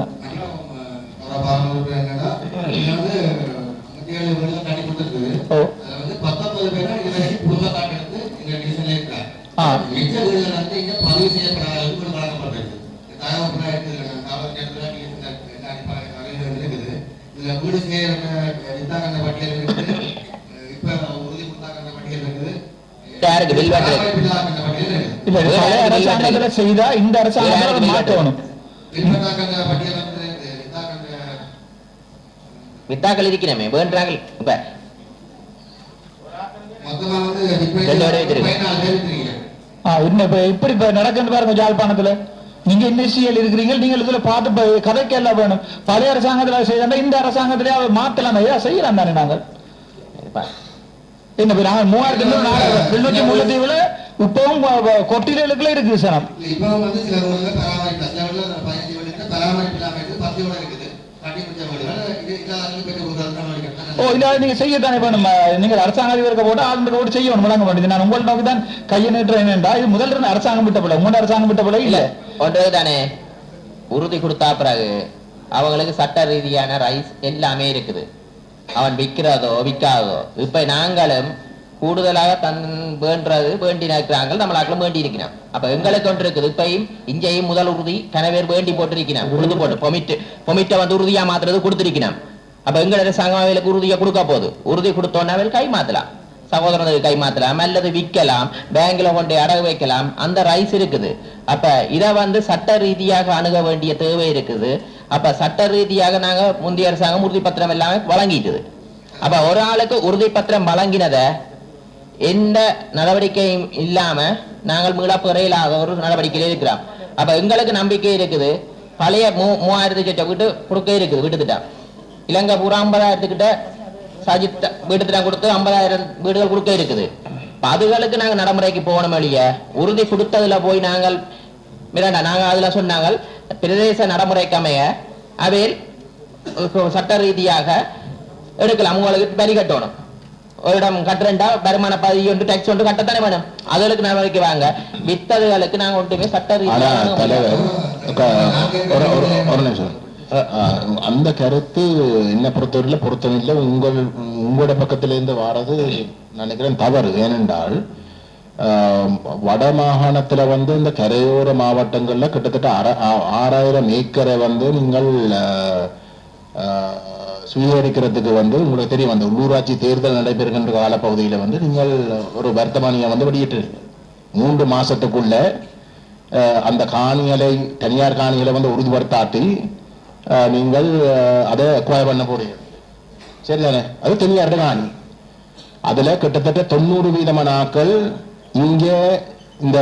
செய்தா இந்த அரசாங்கம் மாற்றணும். வித்தாக்கள் இருக்கிறமே வேண்டாங்க. இப்ப இப்படி நடக்குன்னு பாருங்க. ஜாழ்ப்பாணத்துல நீங்க இண்டஸ்ட்ரியல் இருக்கிறீங்க, நீங்க இதுல பார்த்து கதைக்கு எல்லாம் வேணும். பழைய அரசாங்கத்துல செய்யறா இந்த அரசாங்கத்திலே மாத்தலாம் செய்யலாம் தானே. நாங்கள் என்ன நாங்க 3000 முல்லைத்தீவுல இப்பவும் கொட்டிகளுக்குள்ள இருக்கு சனம். நீங்க செய்யத்தானே வேணும். நீங்க அரசாங்க அதிபருக்கு போட்டு ஆளுநருக்கு போட்டு செய்யணும். வழங்க வேண்டியது நான் உங்கள்ட்ட நோக்கி தான் கையை நீட்டுறேன்டா. இது முதல்ல அரசாங்கம் விட்ட போல, உங்களோட அரசாங்கம் விட்ட போல இல்ல தானே. உறுதி கொடுத்தா பிறகு அவங்களுக்கு சட்ட ரீதியான ரைஸ் எல்லாமே இருக்குது. அவன் விற்கிறதோ விற்காதோ. இப்ப நாங்களும் கூடுதலாக வேண்டது வேண்டி நிற்கிறாங்க, நம்மளாக்களும் வேண்டி இருக்கிறோம். அப்ப எங்களுக்கு ஒன்று இருக்குது. இப்பயும் இஞ்சையும் முதல் உறுதி கனவேர் வேண்டி போட்டிருக்கிறோம். உறுதி போட்டு பொமிட்ட வந்து உறுதியா மாத்துறது கொடுத்திருக்கிறோம். அப்ப எங்க அரசாங்கம் அவங்களுக்கு உறுதியை கொடுக்க போகுது. உறுதி கொடுத்தோன்னா அவள் கை மாத்தலாம், சகோதரனுக்கு கை மாத்தலாம், அல்லது விற்கலாம், பேங்க்ல கொண்டு அடகு வைக்கலாம். அந்த ரைஸ் இருக்குது. அப்ப இதை வந்து சட்ட ரீதியாக அணுக வேண்டிய தேவை இருக்குது. அப்ப சட்ட ரீதியாக நாங்க முந்தைய அரசாங்கம் உறுதி பத்திரம் எல்லாமே வழங்கிட்டுது. அப்ப ஒரு ஆளுக்கு உறுதி பத்திரம் வழங்கினத எந்த நடவடிக்கையும் இல்லாம நாங்கள் மீளப்பெறையிலாக ஒரு நடவடிக்கையில இருக்கிறோம். அப்ப எங்களுக்கு நம்பிக்கை இருக்குது. பழைய 3000 சட்ட வீட்டு கொடுக்க இருக்குது. வீட்டு திட்டம் இலங்கை பூரா 50,000 கிட்ட சஜித் வீட்டு திட்டம் கொடுத்து 50,000 வீடுகள் கொடுக்க இருக்குது. அதுகளுக்கு நாங்க நடைமுறைக்கு போகணும். வழிய உறுதி கொடுத்ததுல போய் நாங்கள் மிரண்டா நாங்க அதுல சொன்னாங்க பிரதேச நடைமுறைக்கு அமைய அவையில் சட்ட ரீதியாக எடுக்கலாம். உங்களுக்கு வரி கட்டணும். ஒரு இடம் கட்டுறா வருமான பதிவு ஒன்று டேக்ஸ் ஒன்று கட்டத்தானே வேணும். அதுகளுக்கு நடவடிக்கை வாங்க. வித்ததுகளுக்கு நாங்க ஒன்றுமே சட்ட ரீதியாக அந்த கருத்து என்ன பொறுத்தவரையில உங்களோட பக்கத்திலிருந்து வாரது நினைக்கிறேன் தவறு. ஏனென்றால் வட மாகாணத்துல வந்து இந்த கரையோர மாவட்டங்கள்ல கிட்டத்தட்ட 6000 ஏக்கரை வந்து நீங்கள் சுவீகரிக்கிறதுக்கு வந்து உங்களுக்கு தெரியும். அந்த உள்ளூராட்சி தேர்தல் நடைபெறுகின்ற காலப்பகுதியில வந்து நீங்கள் ஒரு வர்த்தமானியை வந்து வெளியிட்டு 3 மாசத்துக்குள்ள அந்த காணிகளை தனியார் காணிகளை வந்து உறுதிப்படுத்தாட்டி நீங்கள் அதை அக்வயர் பண்ண போறீங்க. சரிதானே? அது தனியார் காணி. அதுல கிட்டத்தட்ட 90% ஆக்கள் இங்க இந்த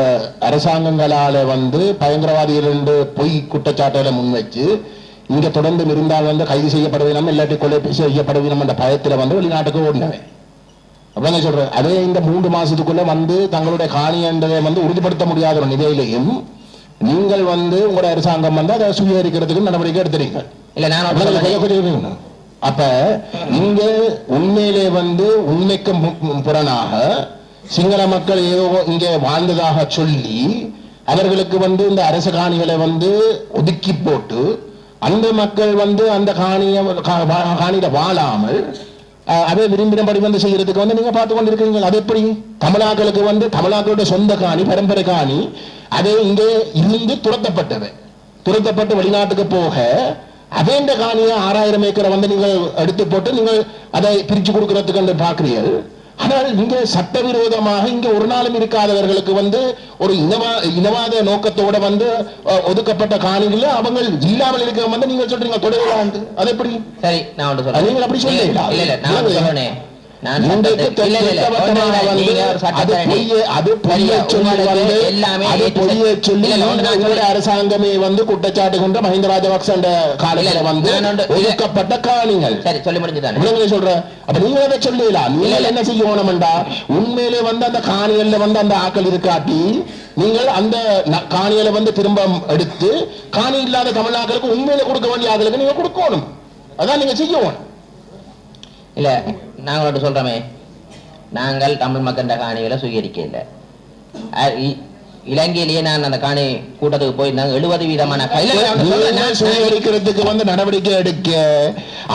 அரசாங்கங்களால வந்து பயங்கரவாதிகள் என்று பொய் குற்றச்சாட்டுகளை முன்வச்சு இங்க தொடர்ந்து இருந்தால் வந்து கைது செய்யப்படுவீனம் இல்லாட்டி கொலை செய்யப்படுவீனம் என்ற பயத்துல வந்து வெளிநாட்டுக்கு ஓடினவன். அப்ப சொல்றேன், அதே இந்த 3 மாசத்துக்குள்ள வந்து தங்களுடைய காணி என்பதை வந்து உறுதிப்படுத்த முடியாத ஒரு நிலையிலையும் நீங்கள் வந்து உங்களுடைய அரசாங்கம் வந்து அதை சுவீகரிக்கிறதுக்கு நடவடிக்கை எடுத்துறீங்க. இல்ல நான் அப்ப இங்க உண்மையிலே வந்து உண்மைக்கு புறனாக சிங்கள மக்கள் ஏதோ இங்கே வாழ்ந்ததாக சொல்லி அவர்களுக்கு வந்து இந்த அரச காணிகளை வந்து ஒதுக்கி போட்டு அந்த மக்கள் வந்து அந்த காணியில வாழாமல் அதை விரும்பினபடி வந்து செய்யறதுக்கு வந்து நீங்க பார்த்து கொண்டிருக்கீங்க. அது எப்படி தமிழாக்களுக்கு வந்து தமிழாக்களுடைய சொந்த காணி பரம்பரை காணி அதை இங்கே இருந்து துரத்தப்பட்டு வெளிநாட்டுக்கு போக அதே இந்த காணியை 6000 ஏக்கரை வந்து நீங்கள் எடுத்து போட்டு நீங்கள் அதை பிரிச்சு கொடுக்கறதுக்கு பாக்குறீர்கள். ஆனால் இங்க சட்டவிரோதமாக இங்க ஒரு நாளும் இருக்காதவர்களுக்கு வந்து ஒரு இனவாத நோக்கத்தோட வந்து ஒதுக்கப்பட்ட காணிகள் அவங்க இல்லாமல் இருக்க வந்து நீங்க சொல்றீங்க தொடரலாம். அது எப்படி? சரி, நான் ஒன்று சொல்றேன். நீங்கள் அப்படி சொல்லுங்க. அரசாங்கமே வந்து குற்றச்சாட்டு கொண்ட மஹிந்த ராஜபக்ச காலத்துல வந்து ஒதுக்கப்பட்ட காணிகள் சொல்லி முடிஞ்சுதான் சொல்ற. அப்ப நீங்க அதை சொல்லலாம். நீங்கள் என்ன செய்யணும்டா உண்மையிலே வந்து அந்த காணிகள்ல வந்து அந்த ஆக்கள் இருக்காட்டி நீங்கள் அந்த காணிகளை வந்து திரும்ப எடுத்து காணி இல்லாத தமிழ்நாக்களுக்கு உண்மையில கொடுக்க வேண்டிய ஆக்களுக்கு நீங்க கொடுக்கணும். அதான் நீங்க செய்யணும். இல்ல நாங்களோட சொல்றோமே, நாங்கள் தமிழ் மக்கள் காணிகளை சுவீகரிக்க இல்லை. இலங்கையிலேயே நான் அந்த காணி கூட்டத்துக்கு போயிருந்தாங்க 70% சுவீகரிக்கிறதுக்கு வந்து நடவடிக்கை எடுக்க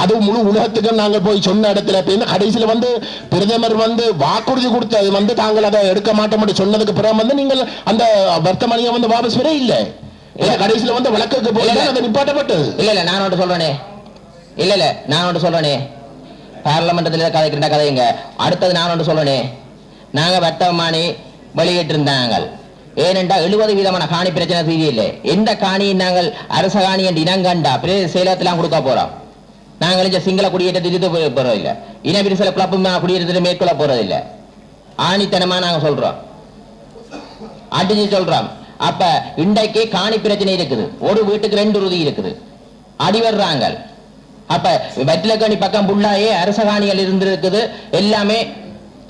அது முழு உலகத்துக்கு நாங்கள் போய் சொன்ன இடத்துல கடைசியில வந்து பிரதமர் வந்து வாக்குறுதி கொடுத்தது வந்து தாங்கள் அதை எடுக்க மாட்டோம் சொன்னதுக்கு பிறகு வந்து நீங்கள் அந்த வர்த்தமானியை வந்து வாபஸ் பெற இல்லை. கடைசியில வந்து வழக்குக்கு போய் அதை நிப்பாட்டப்பட்டது. இல்ல நான் ஒன்று சொல்றேனே பார்லமெண்டத்தில் கதைக்கிற கதைங்க. அடுத்தது நான் ஒன்று சொல்லணும், நாங்க வர்த்தமானி வெளியிட்டு இருந்தாங்க. ஏனென்றால் 70% காணி பிரச்சனை தெரியல. எந்த காணியை நாங்கள் அரச காணி என்று இனங்கண்டா சேலத்திலாம் கொடுக்க போறோம். நாங்கள் இந்த சிங்கள குடியேற்றத்தை திருத்த போறதில்லை, இனவிரிசல குழப்ப குடியேற்றத்தில் மேற்கொள்ள போறதில்லை. ஆணித்தனமா நாங்க சொல்றோம், அடிச்சு சொல்றோம். அப்ப இன்றைக்கு காணி பிரச்சனை இருக்குது. ஒரு வீட்டுக்கு 2 உறுதி இருக்குது, அடிவர்றாங்க. அப்ப வெற்றிலக்கணி பக்கம் புள்ளாயே அரச காணிகள் இருந்திருக்குது. எல்லாமே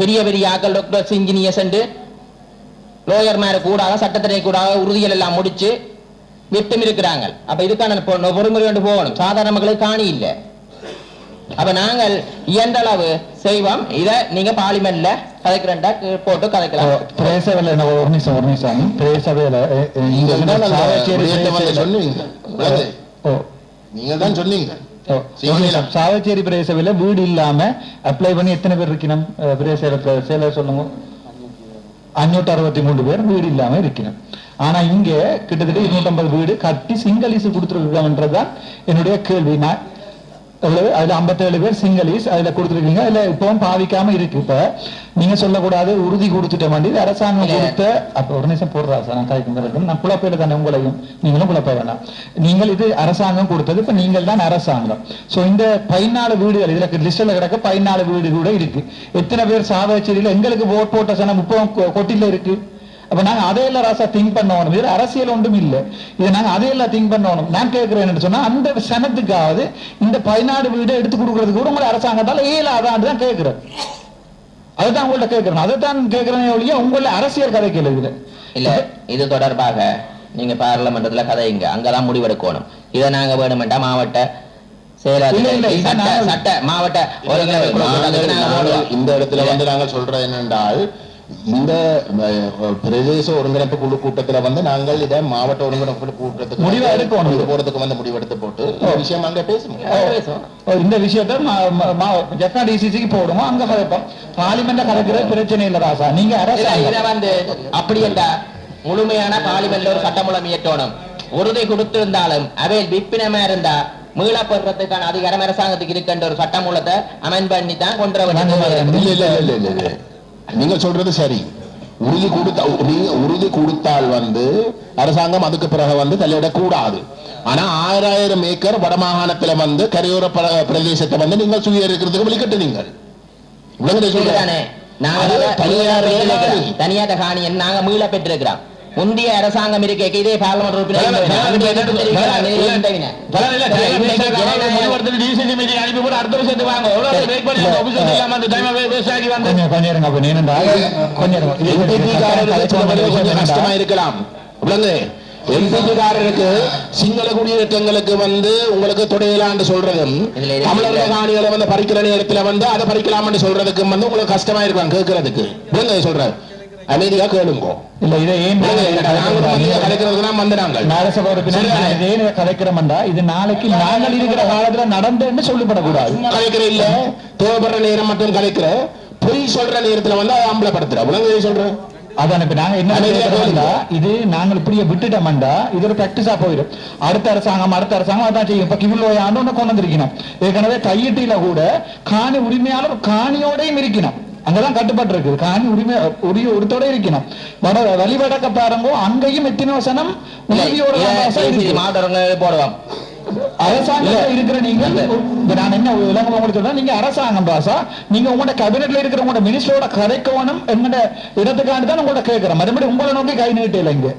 பெரிய பெரிய ஆக்கள் டாக்டர்ஸ் இன்ஜினியர்ஸ் லோயர் மேல கூடாக சட்டத்தினை கூடாக உறுதிகள் எல்லாம் முடிச்சு விட்டும் இருக்கிறாங்க. அப்ப இதுக்கான பொறுமுறை கொண்டு போகணும். சாதாரண மக்களுக்கு காணி இல்லை. அப்ப நாங்கள் இயன்ற அளவு செய்வோம். இத நீங்க பார்லிமெண்ட்ல கதைக்கிறா போட்டு கதைக்கலாம். பிரேசவேல ஒரு நிமிஷம் பிரேசவேல நீங்க தான் சொன்னீங்க சாவச்சேரி பிரதேசவில வீடு இல்லாம அப்ளை பண்ணி எத்தனை பேர் இருக்கணும்? பிரதேச சொல்லுங்க. 563 பேர் வீடு இல்லாம இருக்கணும். ஆனா இங்க கிட்டத்தட்ட 250 வீடு கட்டி சிங்களீஸ் கொடுத்துருக்கன்றதுதான் என்னுடைய கேள்வி. அதுல 57 பேர் சிங்களீஸ் அதுல கொடுத்துருக்கீங்க. அதுல இப்பவும் பாவிக்காம இருக்கு. இப்ப நீங்க சொல்லக்கூடாது உறுதி கொடுத்துட்ட வேண்டியது அரசாங்கம் கொடுத்த. அப்ப ஒரு நிமிஷம் போடுறா சார், நான் காய்க்கும் நான் குழப்பையில தானே உங்களையும் நீங்களும் குழப்ப வேண்டாம். நீங்கள் இது அரசாங்கம் கொடுத்தது, இப்ப நீங்கள் தான் அரசாங்கம். சோ இந்த 14 வீடுகள் இதுல லிஸ்ட்ல கிடக்க 14 வீடு கூட இருக்கு. எத்தனை பேர் சாவச்சேரியில எங்களுக்கு ஓட் போட்ட சனம் இப்பவும் கொட்டில இருக்கு. அப்ப நாங்க அதையெல்லாம் ராசா திங்க் பண்ணணும். இது அரசியல் ஒன்றும் இல்லை. இதை நாங்க அதையெல்லாம் திங்க் பண்ணணும். நான் கேட்கிறேன் சொன்னா அந்த சனத்துக்காவது இந்த 14 வீடு எடுத்து கொடுக்கறதுக்கு கூட உங்களை அரசாங்கத்தால ஏழாதான்னு தான் கேட்கிறேன். அதுதான் உங்கள்ட்ட கேட்கிறேன். அதைத்தான் கேட்கிறேன் ஒழிய உங்களை அரசியல் கதைக்கல. இதுல இல்ல இது தொடர்பாக நீங்க பார்லமெண்டத்துல கதைங்க, அங்கதான் முடிவெடுக்கணும். இதை நாங்க வேணுமெண்டா மாவட்ட சட்ட மாவட்ட இந்த இடத்துல வந்து நாங்கள் சொல்றோம் என்னென்றால் இந்த பிரதேச ஒருங்கிணைப்பு குழு கூட்டத்துல வந்து நாங்கள் இதை மாவட்ட ஒருங்கிணைப்பு கூட்டத்துக்கு முடிவு போறதுக்கு வந்து முடிவெடுத்து போட்டு விஷயம் அங்க பேசுவோம். இந்த விஷயத்த ஜெஃப்னா டிசிசிக்கு போடுவோம். அங்க கதைப்போம். பார்லிமெண்ட்ல கதைக்கிற பிரச்சனை இல்ல ராசா. நீங்க இதை வந்து அப்படி என்றா முழுமையான பார்லிமெண்ட்ல ஒரு சட்டமூலம் இயற்றணும். உறுதி கொடுத்திருந்தாலும் அவை விப்பினமா இருந்தா மீளப்படுறதுக்கான அதிகாரம் அரசாங்கத்துக்கு இருக்கின்ற ஒரு சட்டமூலத்தை அமெண்ட் பண்ணி தான் கொண்டு வர. நீங்க சொல்றது சரி. உறுதி கொடுத்தால் வந்து அரசாங்கம் அதுக்கு பிறகு வந்து தலையிடக்கூடாது. ஆனா 1000 ஏக்கர் வடமாகாணத்துல வந்து கரையோர பிரதேசத்தை வந்து நீங்கள் சுவீகரிக்கிறதுக்கு வெளிக்கட்டு நீங்கள் தனியாத காணியை நாங்க மீள பெற்றிருக்கிறோம். முந்தைய அரசாங்கம் இருக்க இதே பார்லமெண்ட் இருக்கலாம். எம்பிக்காரருக்கு சிங்கள குடியேற்றங்களுக்கு உங்களுக்கு தொடையலான்னு சொல்றதும் தமிழக காணிகளை பறிக்கிற நேரத்தில் அதை பறிக்கலாம்னு சொல்றதுக்கும் உங்களுக்கு கஷ்டமா இருக்கலாம் கேட்கறதுக்கு. சொல்றேன் அமைதியா கேளுங்க. இல்ல இதை ஏன் கலைக்கிறோம்டா இது நாளைக்கு நாங்கள் இருக்கிற காலத்துல நடந்தேன்னு சொல்லப்படக்கூடாது. கலைக்கிற இல்ல தேவைப்படுற நேரம் மட்டும் கலைக்கிற பொய் சொல்ற நேரத்துல அதை அம்பலப்படுத்துற உலக சொல்றேன். அதான் இப்ப நாங்க என்ன இது நாங்கள் இப்படியே விட்டுட்டோம்டா இது ஒரு பிராக்டிஸா போயிடும். அடுத்த அரசாங்கம் அதான் செய்யும். இப்ப கிவிலோயாண்டு ஒண்ணு கொண்டு வந்திருக்கணும். ஏற்கனவே கையீட்டில கூட காணி உரிமையாளர் காணியோடையும் இருக்கணும். அங்கதான் கட்டுப்பாட்டு இருக்கு. காணி உரிமை ஒருத்தோட இருக்கணும். வழிபடக்க பாருங்க அங்கேயும் எத்தனை வசனம் போடுவோம். அரசாங்கம் இருக்கிற நீங்க நான் என்ன விளங்க சொல்றேன். நீங்க அரசாங்கம் பாசா நீங்க உங்களோட கேபினெட்ல இருக்கிற உங்களோட மினிஸ்டரோட கதைக்கவனம் எங்கட இடத்துக்காண்டு தான் உங்களோட கேட்கிறேன். மறுபடியும் உங்களை நோக்கி கை நீட்டு இல்லைங்க.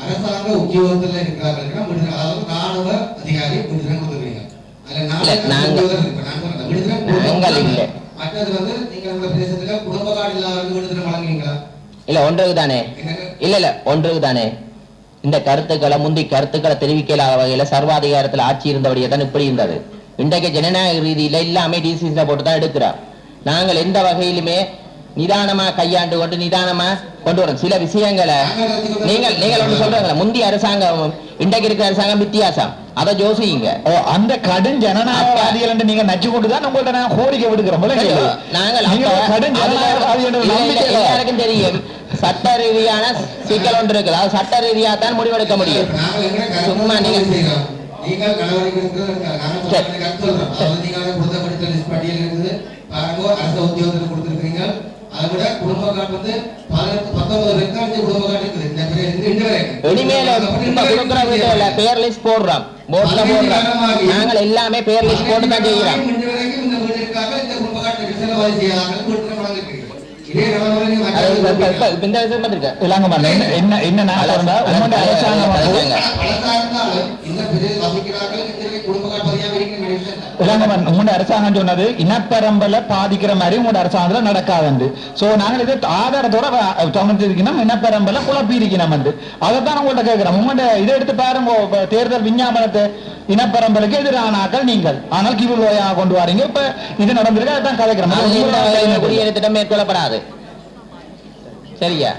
அரசாங்க உத்தியோகத்தில் இருக்கிறார்கள் அதாவது ராணுவ அதிகாரி மற்றது நீங்க உங்க பிரதேசத்துல குடும்ப கார்டு இல்லாத வழங்குவீங்களா? இல்ல ஒன்றுக்கு தானே இந்த கருத்துக்களை கருத்துக்களை தெரிவிக்கலாத வகையில சர்வாதிகாரத்தில் ஆட்சி இருந்தபடியே தான் இப்படி இருந்தது. இன்றைக்கு ஜனநாயக ரீதியில எல்லாமே டிசிஷன் போட்டு தான் எடுக்கிறோம். நாங்கள் எந்த வகையிலுமே நிதானமா கையாண்டு கொண்டு நிதானமா கொண்டு வரோம். சில விஷயங்களை நீங்கள் ஒன்று சொல்றீங்களா முந்தைய அரசாங்கம் இன்றைக்கு இருக்கிற அரசாங்கம் வித்தியாசம் அதை யோசிங்க. அந்த கடும் ஜனநாயகவாதிகள் நீங்க நச்சு கொண்டுதான் உங்கள்ட்ட நான் கோரிக்கை விடுக்கிறோம். எல்லாருக்கும் தெரியும் சட்ட ரீதியான சிக்கல் ஒன்று இருக்கு. அது சட்ட ரீதியா தான் முடிவெடுக்க முடியும். சும்மா அரசு உத்தியோகத்தில் கொடுத்திருக்கீங்க. அதை விட குடும்ப கார்டு 19 ரெக்கார்டு குடும்ப கார்டு இருக்குது. பேர் லிஸ்ட் போடுறோம். நாங்கள் எல்லாமே பேர் லிஸ்ட் போட்டு தான் செய்கிறோம். அரசாங்கம் சொன்னது இனப்பரம்பல பாதிக்கிற மாதிரி உங்களோட அரசாங்கத்துல நடக்காது. சோ நாங்கள் இது ஆதாரத்தோட இருக்கணும். இனப்பரம்பல குழப்பி இருக்கணும். அதைத்தான் உங்கள்ட்ட கேட்கிறோம். உங்களோட இதை எடுத்து பாருங்க. தேர்தல் விஞ்ஞாபனத்தை இனப்பரம்பலுக்கு எதிரானாக்கள் நீங்கள் ஆனால் கிவிலோயா கொண்டு வரீங்க. இப்ப இது நடந்திருக்கு. அதான் கலைக்கிறோம். குடியேற்றத்திடம் மேற்கொள்ளப்படாது. சரியா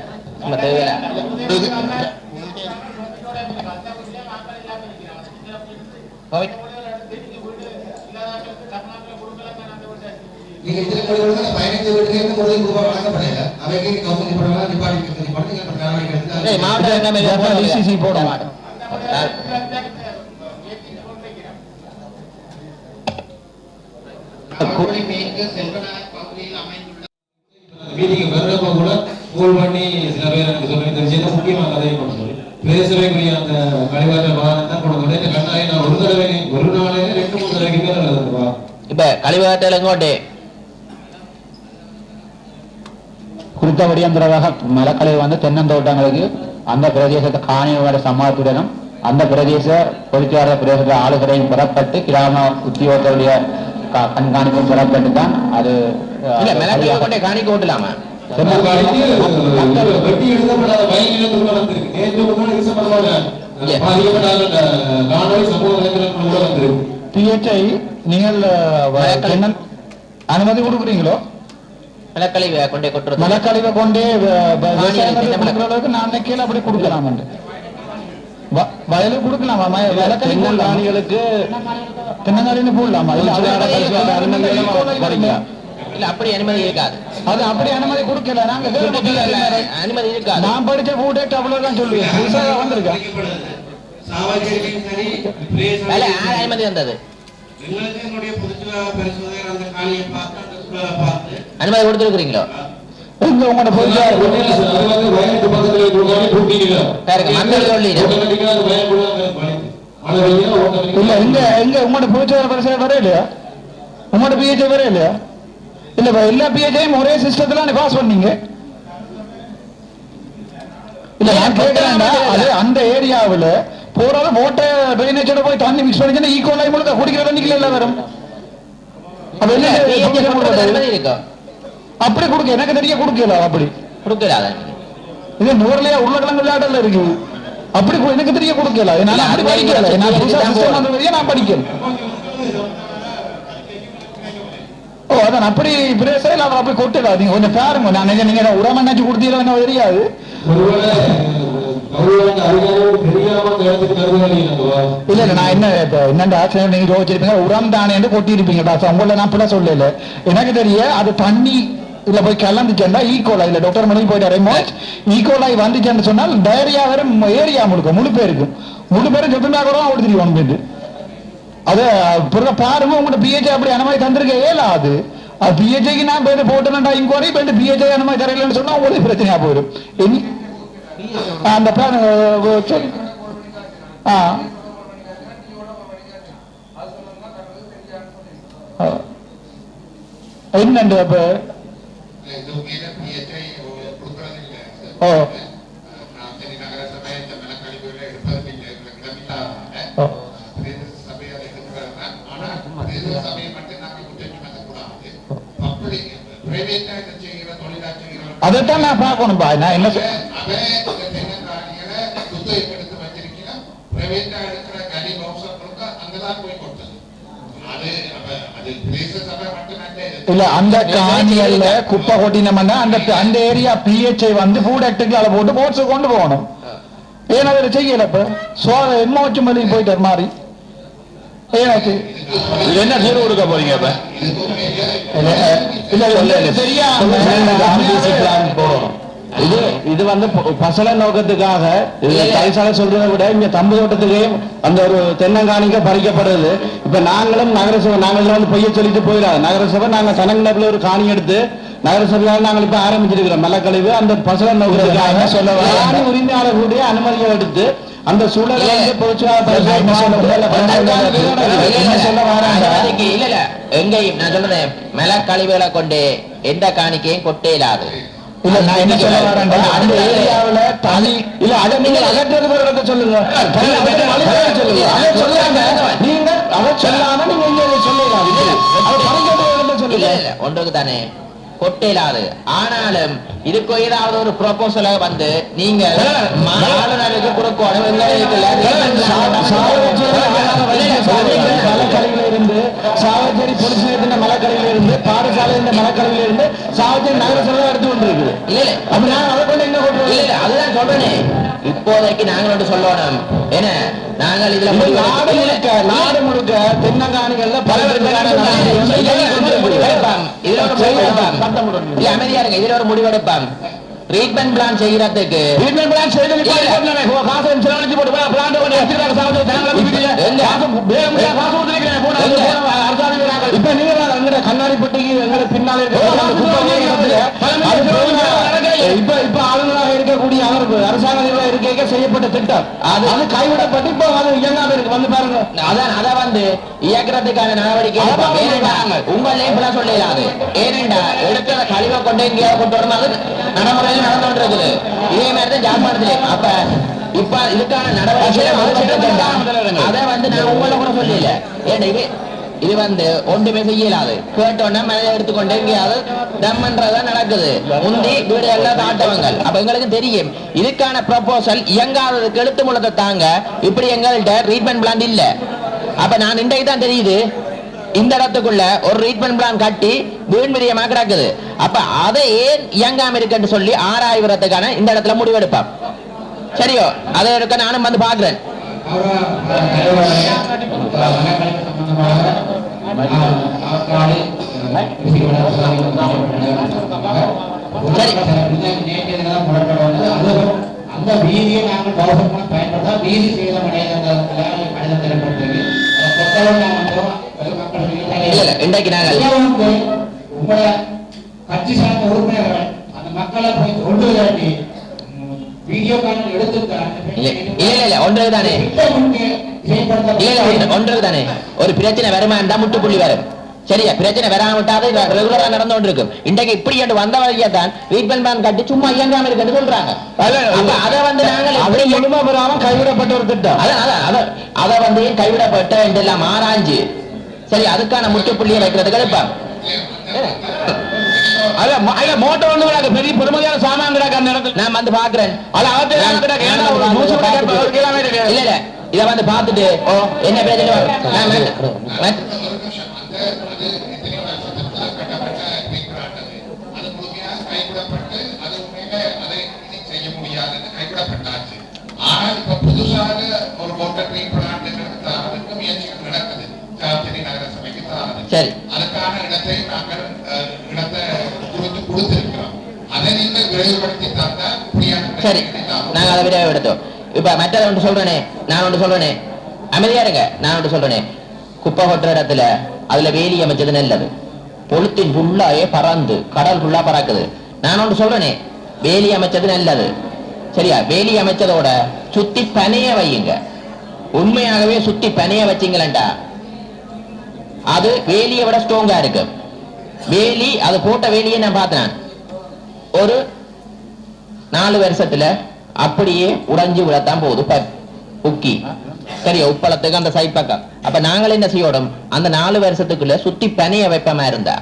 நீங்க இதுல கொடுக்கறது 15 வீட்டுக்கு இருந்து முதல் ரூபாய் வழங்கப்படல. அவைக்கு கவுன்சில் பண்ணலாம் டிபார்ட்மென்ட் பண்ணி நடவடிக்கை மாவட்ட டிசிசி போட மாட்டோம். கோழி மேற்கு செல்வநாயக் பகுதியில் அமைந்துள்ள மீட்டிங் வர்றப்ப கூட போல் பண்ணி சில பேர் எனக்கு சொல்லி தெரிஞ்சது முக்கியமான கதையை கொண்டு சொல்லி பேசவேக்கூடிய அந்த கழிவாற்ற வாகனம் தான் கொண்டு வந்து கண்ணாடி நான் ஒரு நாளே 2-3 தடவைக்கு மேல இப்ப கழிவாற்றல் எங்கோட்டே குறித்தபடி அந்த மரக்கலை தென்னந்தோட்டங்களுக்கு அந்த பிரதேசத்தை காணியோட சமாளத்துடனும் அந்த பிரதேச பொறிச்சாளர் பிரதேச ஆளுகளையும் பெறப்பட்டு கிராம உத்தியோகத்துடைய கண்காணிப்பும் பெறப்பட்டு தான் அது காணிக்க ஓட்டலாமா? நீங்கள் அனுமதி கொடுக்குறீங்களோ? மலக்கழிவை கொண்டே கொட்டுறது மலக்கழிவை கொண்டே நான் கீழே அப்படி கொடுக்கலாம். வயலுக்கு கொடுக்கலாமா? தென்னங்காணிகளுக்கு தென்னங்காணின்னு போடலாமா? இல்ல அப்படி அனுமதி இருக்காது. அது அப்படி அனுமதி கொடுக்கல. நாங்க அனுமதி இருக்காது. நான் படிச்ச கூட அவ்வளவுதான் சொல்லுவேன். புதுசாக வந்திருக்கேன். அனுமதி வந்தது அனுமதி கொடுத்துருக்கீங்களோ? உங்களோட இல்ல எங்க உங்களோட பிஹெச்ஐ வர இல்லையா? உங்களோட பிஹெச்ஐ வர இல்லையா? இல்ல எல்லா பிஹெச்ஐயும் ஒரே சிஸ்டத்துல பாஸ் பண்ணீங்க. இல்ல நான் கேட்கிறேன்டா, அது அந்த ஏரியாவில் போறாலும் மோட்டை ட்ரைனேஜோட போய் தண்ணி மிக்ஸ் பண்ணிச்சுன்னா ஈக்குவலாய் முழுக்க குடிக்கிற தண்ணிக்குள்ள எல்லாம் வரும். அப்படி கொடுக்க எனக்கு தெரிய கொடுக்கல, அப்படி கொடுக்கல. இது நூறுலயா உருளைக்கிழங்கு விளையாடல இருக்கு, அப்படி எனக்கு தெரிய கொடுக்கல. என்னால அப்படி படிக்கல, நான் படிக்கல. ஓ அதான் அப்படி பிரேசையில் அவர் அப்படி கொட்டுடா. நீங்க கொஞ்சம் பாருங்க, நான் நீங்க உரம் என்னாச்சு கொடுத்தீங்க தெரியாது. இல்ல நான் என்னண்டா நீங்க யோசிச்சிருப்பீங்க உரம் தானே கொட்டி இருப்பீங்கடா. உங்களை நான் அப்படி சொல்லல, எனக்கு தெரிய அது தண்ணி இதுல போய் கலந்துச்சேன்டா ஈகோலாய். இல்ல டாக்டர் மணி போயிட்டாரு, ஈகோலாய் வந்துச்சேன்னு சொன்னால் டைரியா வேற ஏரியா முழு பேருக்கும் முழு பேரும் சொத்துனா கூட கொடுத்துருவோம் ஒன்று. அது பாருங்க உங்களோட பிஹெச்ஐ அப்படி அந்த மாதிரி தந்திருக்க ஏலாது. பிஹெச்ஐக்கு நான் போய் போட்டேன்டா இன்கொயரி போயிட்டு பிஹெச்ஐ அந்த மாதிரி தரையிலன்னு சொன்னா உங்களுக்கு பிரச்சனையா போயிடும். அந்த என்னண்டு அப்ப அதைத்தான் நான் பார்க்கணும். நான் என்ன இல்ல அந்த காணியல்ல குப்பை கொட்டினோம்னா அந்த ஏரியா பிஹெச்ஐ வந்து ஃபுட் ஆக்டுக்கு போட்டு போட்ஸ் கொண்டு போகணும். ஏன்னா அதை செய்யல. இப்ப என்ன வச்சு மல்லி போயிட்டார் மாறி ஏனாச்சு என்ன தீர்வு கொடுக்க போறீங்க? இது வந்து பசல நோக்கத்துக்காக தைசால சொல்றதை விட இங்க தம்பு தோட்டத்துலேயும் அந்த ஒரு தென்னங்காணிக்க பறிக்கப்படுது. இப்ப நாங்களும் நகரசபை நாங்கள் வந்து பொய்ய சொல்லிட்டு போயிடாது. நகரசபை நாங்க சனங்கில ஒரு காணி எடுத்து நகரசபையால் நாங்கள் இப்ப ஆரம்பிச்சிருக்கிறோம் மலக்கழிவு அந்த பசல நோக்கத்துக்காக சொல்ல உரிமையாளர்களுடைய அனுமதியை எடுத்து அந்த சூழலை எங்கேயும் நான் சொல்றேன் மலக்கழிவுகளை கொண்டு எந்த காணிக்கையும் கொட்டே இல்லாது. இல்ல நான் என்ன சொல்ல வரேன், அந்த ஏரியாவுல தனி இல்ல அதை நீங்க அகற்றுறது சொல்லுங்க. நீங்க அதை சொல்லாம நீங்க சொல்லலாம். ஒன்றுக்கு தானே கொட்டையிலாது. ஆனாலும் இதுக்கு ஏதாவது ஒரு ப்ரொபோசல வந்து நீங்க ஆளுநருக்கு கொடுக்கணும். மலக்கழிவுல இருந்து சாவச்சேரி பொலிஸ் நிலையத்தின் மலக்கழிவுல இருந்து பாடசாலை மலக்கழிவுல இருந்து சாவச்சேரி நகரசபை எடுத்து கொண்டு இருக்குது. இல்ல அப்படி நான் அதை கொண்டு என்ன கொண்டு இல்ல அதுதான் சொல்றேனே. இப்போதைக்கு நாங்கள் ஒன்று சொல்லணும். ஏன்னா நாங்கள் இதுல நாடு முழுக்க தென்னங்காணிகள்ல பல அமைதியா இருங்க. இதுல ஒரு முடிவெடுப்பான். ட்ரீட்மெண்ட் பிளான் செய்யறதுக்கு இப்ப நீங்க கண்ணாடி பட்டிக்கு எங்களை பின்னாலே இப்ப ஆளுநராக இருக்கக்கூடிய அரசாங்க இருக்க செய்யப்பட்ட திட்டம் அது கைவிடப்பட்டு இப்ப அது இயங்காம இருக்கு. வந்து பாருங்க, அதான் அதை வந்து இயக்கிறதுக்கான நடவடிக்கை உங்களே சொல்லலாது. ஏனென்றா எடுக்கிற கழிவை கொண்டு எங்கேயாவது கொண்டு வரணும். அது நடைமுறையில் நடந்து கொண்டிருக்குது. இதே மாதிரி தான் ஜாப்பானத்திலே. அப்ப இப்ப இதுக்கான நடவடிக்கை அதை வந்து நான் உங்களை கூட சொல்லல. ஏன்னா இது வந்து ஒன்றுமே செய்யலாது. கேட்டோன்னா மேலே எடுத்துக்கொண்டு எங்கேயாவது தம்மன்றதான் நடக்குது. முந்தி வீடு எல்லாம் தாட்டவங்கள். அப்ப எங்களுக்கு தெரியும் இதுக்கான ப்ரொபோசல் இயங்காததுக்கு எழுத்து மூலத்தை தாங்க. இப்படி எங்கள்கிட்ட ட்ரீட்மெண்ட் பிளான் இல்ல. அப்ப நான் இன்றைக்கு தான் தெரியுது இந்த இடத்துக்குள்ள ஒரு ட்ரீட்மெண்ட் பிளான் கட்டி வீண்விரியமா கிடக்குது. அப்ப அதை ஏன் இயங்காம இருக்குன்னு சொல்லி ஆராய்வதற்கான இந்த இடத்துல முடிவெடுப்பான். சரியோ? அதை இருக்க நானும் வந்து பாக்குறேன். அந்த வீதியை நாங்கள் கௌரவமாக பயன்படுத்தா வீதி சேதம் இன்றைக்கு நாங்கள் உங்களை கட்சி சார்ந்த உறுப்பினர்கள் அந்த மக்களை போய் கொண்டு காட்டி வீடியோ கால் எடுத்து ஒன்றுதானே ஒன்று தானே ஒரு பிரச்சனை வருமா இருந்தா முட்டுப்புள்ளி வரும். சரியா, பிரச்சனை வராம விட்டாது ரெகுலரா நடந்து கொண்டு இருக்கும். இன்றைக்கு இப்படி என்று வந்த வழியா தான் ட்ரீட்மெண்ட் கட்டி சும்மா இயங்காம இருக்குன்னு சொல்றாங்க. அதை வந்து நாங்கள் முழுமா பெறாம கைவிடப்பட்ட ஒரு திட்டம், அதை வந்து கைவிடப்பட்ட என்றெல்லாம் ஆராய்ஞ்சு சரி அதுக்கான முற்றுப்புள்ளியை வைக்கிறதுக்கு எடுப்பாங்க. மோட்டோ வந்து பெரிய பெருமதியான சாமான் கிடக்க நான் வந்து பாக்குறேன். இல்ல இல்ல இத வந்து பாத்துட்டு என்ன பிரச்சனை கைவிடப்பட்டாச்சு. ஆனால் இப்ப புதுசாக ஒரு மோட்டார் முயற்சிகள் நடக்குது. நகர சபைக்கு சரி அதுக்கான இடத்தை நாங்கள் கொடுத்திருக்கிறோம். அதை நீங்கள் விரைவுபடுத்தி தந்தா சரி நாங்க அதை விரைவு எடுத்தோம். இப்ப மற்றதை ஒன்று சொல்றேனே, நான் ஒன்று சொல்றேனே, அமைதியா இருங்க. நான் ஒன்று சொல்றேனே, குப்பை கொட்டுற இடத்துல அதுல வேலி அமைச்சது நல்லது. பொழுத்தின் ஃபுல்லாயே பறந்து கடல் ஃபுல்லா பறக்குது. நான் ஒன்று சொல்றேனே, வேலி அமைச்சது நல்லது. சரியா, வேலி அமைச்சதோட சுத்தி பனைய வையுங்க. உண்மையாகவே சுத்தி பனைய வச்சிங்களா அது வேலியை விட ஸ்ட்ராங்கா இருக்கு. வேலி அது போட்ட வேலியை நான் பார்த்தேன் ஒரு 4 வருஷத்துல அப்படியே உடைஞ்சு விடத்தான் போகுது உக்கி. சரியா, உப்பளத்துக்கு அந்த சைட் பக்கம். அப்ப நாங்கள் என்ன செய்யணும், அந்த 4 வருஷத்துக்குள்ள சுத்தி பனைய வைப்பமா இருந்தா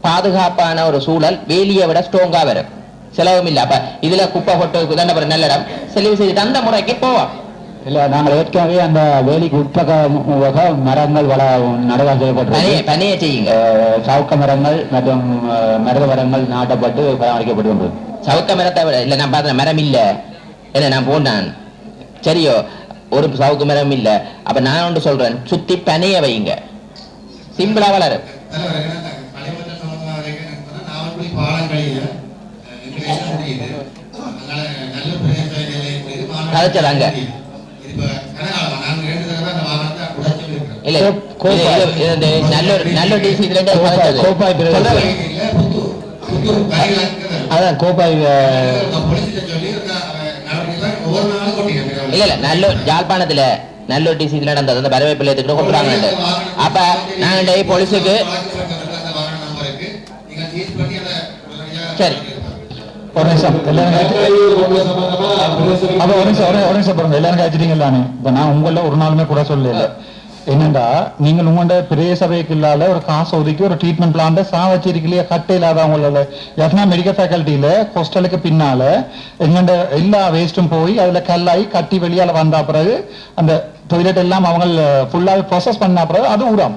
பாதுகாப்பான ஒரு சூழல் வேலியை விட ஸ்ட்ராங்கா வரும், செலவும் இல்ல. அப்ப இதுல குப்பை கொட்டு நல்ல இடம் செலவு செய்துட்டு அந்த முறைக்கு போவோம். இல்ல நாங்கள் ஏற்கனவே அந்த வேலிக்கு உட்பக்க மரங்கள் நடவடிக்கை செய்யப்பட்டு பனைய செய்யுங்க. சவுக்க மரங்கள் மற்றும் மருத மரங்கள் நாட்டப்பட்டு பராமரிக்கப்பட்டு. சவுக்க மரத்தை விட இல்ல நான் பார்த்தேன் மரம் இல்ல என்ன நான் போனான். சரியோ, ஒரு சவுக்கு மரம் இல்ல. அப்ப நான் ஒன்று சொல்றேன், சுத்தி பனைய வைங்க, சிம்பிளா வளரும். கதைச்சதாங்க இல்ல நல்ல டிசி அதான் கோப்பாய் இல்ல நல்ல ஜாழ்ப்பாணத்துல நல்ல டிசி நடந்தது அந்த பரவேப்பிள்ளை கொடுக்குறாங்க. அப்ப நாங்க போலீஸுக்கு சரி ஒரு நிமிஷம் எல்லாரும் காய்ச்சிட்டீங்கல்லானே. இப்ப நான் உங்கள ஒரு நாளுமே கூட சொல்லல. என்னண்டா நீங்கள் உங்களோட பெரிய சபைக்கு இல்லாத ஒரு காசு ஒதுக்கி ஒரு ட்ரீட்மெண்ட் பிளான் வச்சிருக்கலையே கட்ட இல்லாதவங்களோட எஃப்னா மெடிக்கல் ஃபேக்கல்ட்டியில ஹாஸ்டலுக்கு பின்னால எங்கண்ட எல்லா வேஸ்டும் போய் அதுல கல்லாகி கட்டி வெளியால வந்த பிறகு அந்த டொய்லெட் எல்லாம் அவங்க ஃபுல்லாக ப்ராசஸ் பண்ண பிறகு அது உரம்.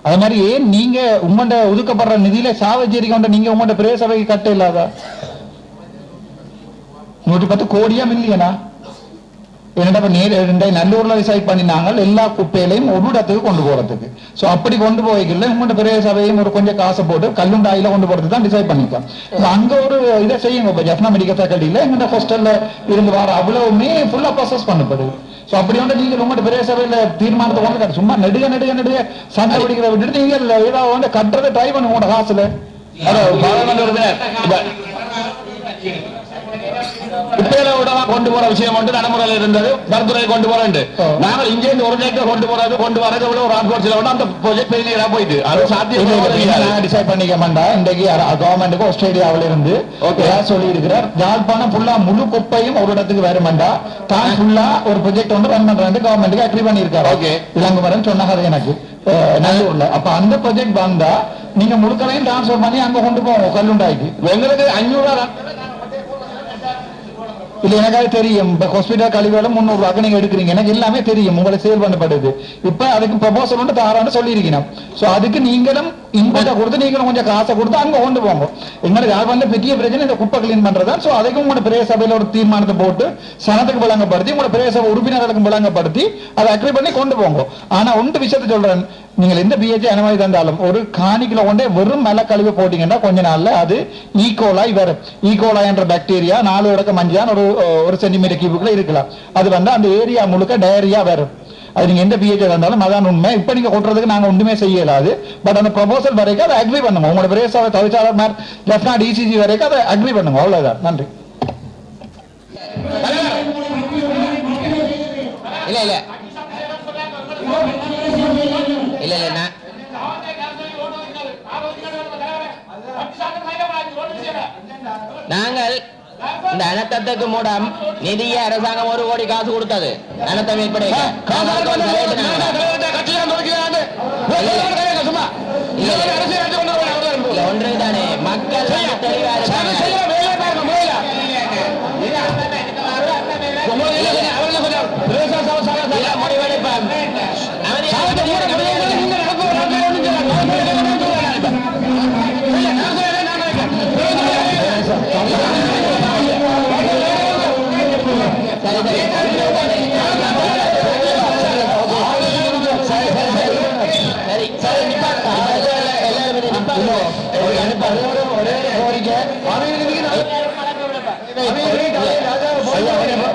அது மாதிரி ஏன் நீங்க உங்களோட ஒதுக்கப்படுற நிதியில சாவச்சேரிக்கொண்ட நீங்க உங்களோட பெரிய சபைக்கு கட்ட இல்லாத 110 கோடியா மில்லியனா? என்னடா நல்லூர்ல டிசைட் பண்ணினாங்க எல்லா குப்பையிலையும் ஒரு இடத்துக்கு கொண்டு போறதுக்கு. சோ அப்படி கொண்டு போய்க்கல உங்களோட பெரிய சபையும் ஒரு கொஞ்சம் காசை போட்டு கல்லுண்டாயில கொண்டு போறதுக்கு தான் டிசைட் பண்ணிக்கலாம். அங்க ஒரு இதை செய்யுங்க. ஜெஃப்னா மெடிக்கல் ஃபேக்கல்ட்டியில எங்க ஹாஸ்டல்ல இருந்து வர அவ்வளவுமே ஃபுல்லா ப்ராசஸ் பண்ணப்படுது. சோ அப்படி வந்து நீங்க உங்களோட பெரிய சபையில தீர்மானத்தை கொண்டு சும்மா நெடுக சண்டை பிடிக்கிற விட்டுட்டு நீங்க ஏதாவது வந்து கட்டுறதை ட்ரை பண்ணுங்க உங்களோட காசுல. கொண்டு போற விஷயம் வந்து நடைமுறையில் இருந்தது. பரிந்துரை கொண்டு போறேன் நாங்கள் இங்கே இருந்து ஒரு நேரத்தில் கொண்டு வரது ஒரு ஆட்கோட்சியில் அந்த பெரிய போயிட்டு அது சாத்தியம் டிசைட் பண்ணிக்க மாட்டா. இன்றைக்கு கவர்மெண்ட்டுக்கு ஆஸ்திரேலியாவில இருந்து சொல்லி இருக்கிறார், யாழ்ப்பாணம் ஃபுல்லா முழு குப்பையும் ஒரு இடத்துக்கு வருமாண்டா தான் ஃபுல்லா ஒரு ப்ரொஜெக்ட் வந்து ரன் பண்றாங்க கவர்மெண்ட்டுக்கு அக்ரி பண்ணிருக்காரு. ஓகே, இளங்குமரன் சொன்னாங்க எனக்கு நல்லூர்ல. அப்ப அந்த ப்ரொஜெக்ட் வந்தா நீங்க முழுக்களையும் டிரான்ஸ்பர் பண்ணி அங்க கொண்டு போவோம் கல்லுண்டாய்க்கு. எங்களுக்கு 500 இல்ல எனக்காக தெரியும். இப்ப ஹாஸ்பிட்டல் கழிவுல 300 ரூபாய்க்கு நீங்க எடுக்கிறீங்க, எனக்கு எல்லாமே தெரியும், உங்களை சேல் பண்ணப்படுது. இப்ப அதுக்கு ப்ரொபோசல் வந்து தாரான்னு சொல்லியிருக்கணும். சோ அதுக்கு நீங்களும் இன்பத்தை கொடுத்து நீங்களும் கொஞ்சம் காசை கொடுத்து அங்க கொண்டு போங்க. எங்களுக்கு யார் வந்து பெரிய பிரச்சனை இந்த குப்பை கிளீன் பண்றதா. சோ அதுக்கும் உங்களோட பிரேய சபையில ஒரு தீர்மானத்தை போட்டு சனத்துக்கு விளங்கப்படுத்தி உங்களோட பிரேய சபை உறுப்பினர்களுக்கு விளங்கப்படுத்தி அதை அக்ரி பண்ணி கொண்டு போங்க. ஆனா ஒன்று விஷயத்தை சொல்றேன், நீங்கள் எந்த பிஹெச் அனுமதி தந்தாலும் ஒரு காணிக்குள்ள கொண்டே வெறும் மேல கழிவு போட்டீங்கன்னா கொஞ்ச நாள்ல அது ஈகோலாய் வரும். ஈகோலாய் என்ற பாக்டீரியா 4 இடக்க மஞ்சான் ஒரு சென்டிமீட்டர் கியூபுக்குள்ள இருக்கலாம். அது வந்து அந்த ஏரியா முழுக்க டயரியா வரும். அது நீங்க எந்த பிஹெச் இருந்தாலும் அதான் உண்மை. இப்ப நீங்க கொட்டுறதுக்கு நாங்க ஒன்றுமே செய்யலாது. பட் அந்த ப்ரொபோசல் வரைக்கும் அதை அக்ரி பண்ணுங்க. உங்களோட பிரேசாவை தவிச்சாளர் லெப்டினா டிசிஜி வரைக்கும் அதை அக்ரி பண்ணுங்க. அவ்வளவுதான். நன்றி. இல்ல இல்ல இல்ல இல்ல நான் நாங்கள் இந்த அனத்தத்துக்கு மூலம் நிதிய அரசாங்கம் 1 கோடி காசு கொடுத்தது அனத்தம் ஏற்பட ஒன்றுதானே மக்கள் முடிவெடுப்பார்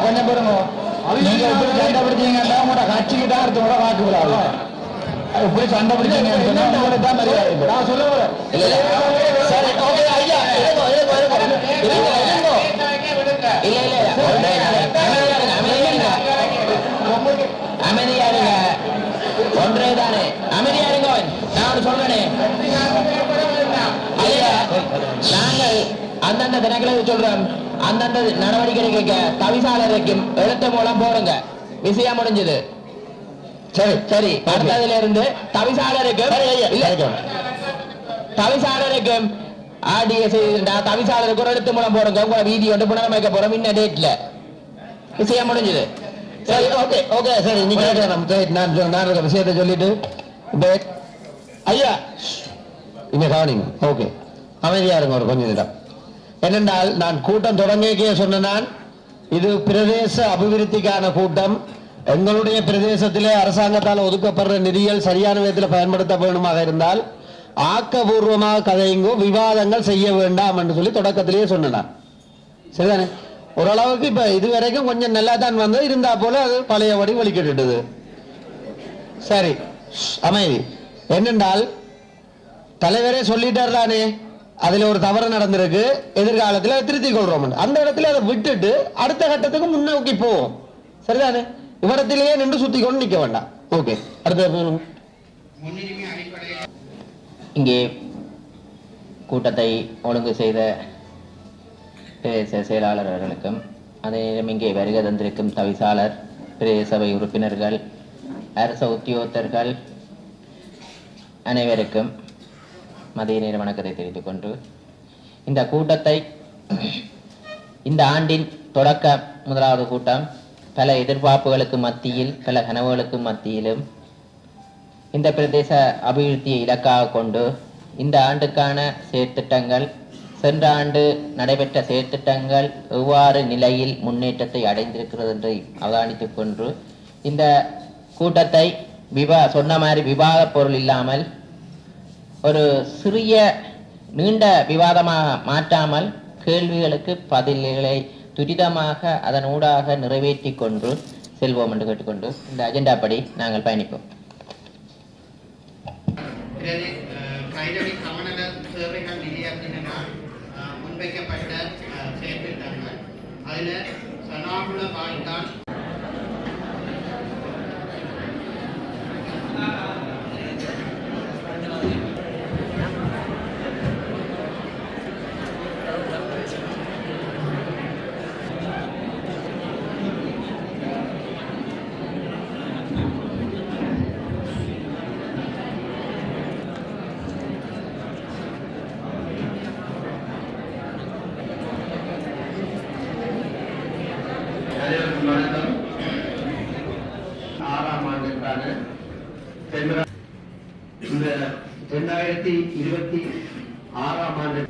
கொஞ்சம் பாருங்க நீங்க எப்படி சண்டை பிடிச்சீங்கன்னா உங்களோட கட்சிக்கு தான் அடுத்தவங்கள வாக்கு விடாது இப்படி சண்டை பிடிச்சீங்கன்னு சொன்னா உங்களுக்கு தான் மரியாதை இல்லை. நான் சொல்ல வரேன் அமைதியா இருங்க ஒன்றே தானே அமைதியா இருங்க நான் சொல்றேனே நாங்கள் அந்தந்த தினங்களை சொல்றோம் அந்தந்த நடவடிக்கை தவிசாளருக்கும் எழுத்து மூலம் போடுங்க விஷயம் முடிஞ்சது சரி சரி அடுத்ததுல இருந்து தவிசாளருக்கும் ஆர்டிஎஸ் தவிசாளருக்கு ஒரு எழுத்து மூலம் போடுங்க உங்களை வீதி ஒன்று புனரமைக்க போறோம் இன்ன டேட்ல விஷயம் முடிஞ்சது சரி ஓகே ஓகே சரி நீங்க நான் விஷயத்தை சொல்லிட்டு ஐயா இங்க கவனிங்க ஓகே அமைதியா இருங்க ஒரு கொஞ்சம் நேரம் என்னென்றால் நான் கூட்டம் தொடங்கிய சொன்ன இது பிரதேச அபிவிருத்திக்கான கூட்டம் எங்களுடைய பிரதேசத்திலே அரசாங்கத்தால் ஒதுக்கப்படுற நிதிகள் சரியான விதத்தில் பயன்படுத்த வேண்டுமாக இருந்தால் ஆக்கபூர்வமாக கதைங்கோ விவாதங்கள் செய்ய வேண்டாம் என்று சொல்லி தொடக்கத்திலேயே சொன்னான் சரிதானே ஓரளவுக்கு இப்ப இதுவரைக்கும் கொஞ்சம் நல்லா தான் வந்து இருந்தா போல அது பழையபடி வலிக்கிட்டுது சரி அமைதி என்னென்றால் தலைவரே சொல்லிட்டார் தானே அதுல ஒரு தவறு நடந்திருக்கு எதிர்காலத்தில் திருத்திக் கொள்றோம் அந்த இடத்துல அதை விட்டுட்டு அடுத்த கட்டத்துக்கு முன்னோக்கி போவோம் சரிதானே இவ்விடத்திலேயே நின்று சுத்தி கொண்டு நிக்க வேண்டாம் ஓகே அடுத்த இங்கே கூட்டத்தை ஒழுங்கு செய்த பிரதேச செயலாளர் அவர்களுக்கும் அதே நேரம் இங்கே வருகை தந்திருக்கும் தவிசாளர் பிரதேச சபை உறுப்பினர்கள் அரச உத்தியோகத்தர்கள் அனைவருக்கும் மதிய நேர வணக்கத்தை தெரிவித்துக் கொண்டு இந்த கூட்டத்தை இந்த ஆண்டின் தொடக்க முதலாவது கூட்டம் பல எதிர்பார்ப்புகளுக்கு மத்தியில் பல கனவுகளுக்கு மத்தியிலும் இந்த பிரதேச அபிவிருத்தியை இலக்காக கொண்டு இந்த ஆண்டுக்கான செயற்திட்டங்கள் சென்ற ஆண்டு நடைபெற்ற செயற்திட்டங்கள் எவ்வாறு நிலையில் முன்னேற்றத்தை அடைந்திருக்கிறது என்று அவதானித்துக் கொண்டு இந்த கூட்டத்தை சொன்ன மாதிரி விவாத பொருள் இல்லாமல் ஒரு சிறிய நீண்ட விவாதமாக மாற்றாமல் கேள்விகளுக்கு பதில்களை துரிதமாக அதன் ஊடாக நிறைவேற்றி கொண்டு செல்வோம் என்று கேட்டுக்கொண்டு இந்த அஜெண்டா படி நாங்கள் பயணிப்போம். கைதடி சமநல சேவைகள் நிலையத்தினால் முன்வைக்கப்பட்ட செயற்திட்டங்கள் அதில் சனாகுல வாழ்ந்தான் இந்த 2026 ஆண்டு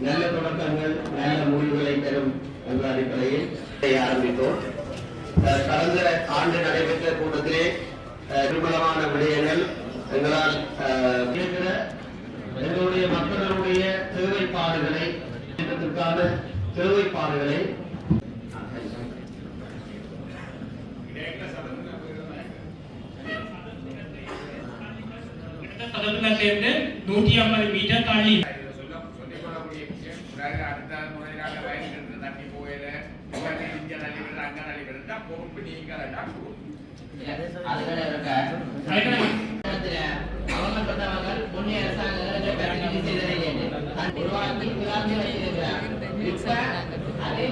நல்ல தொடக்கங்கள் நல்ல முடிவுகளை தரும் என்ற அடிப்படையில் ஆரம்பித்தோம். கடந்த ஆண்டு நடைபெற்ற கூட்டத்திலே திருமணமான விடயங்கள் எங்களால் எங்களுடைய மக்களுடைய தேவைப்பாடுகளை சேர்ந்து 150 மீட்டர் தள்ளி அதுகளை இருக்க அதுக்கு அவங்க சொன்னவங்க முன்னே அரசாங்கங்களை பிரதிநிதி செய்ததை உருவாக்கி வச்சிருக்கிறார். இப்ப அதே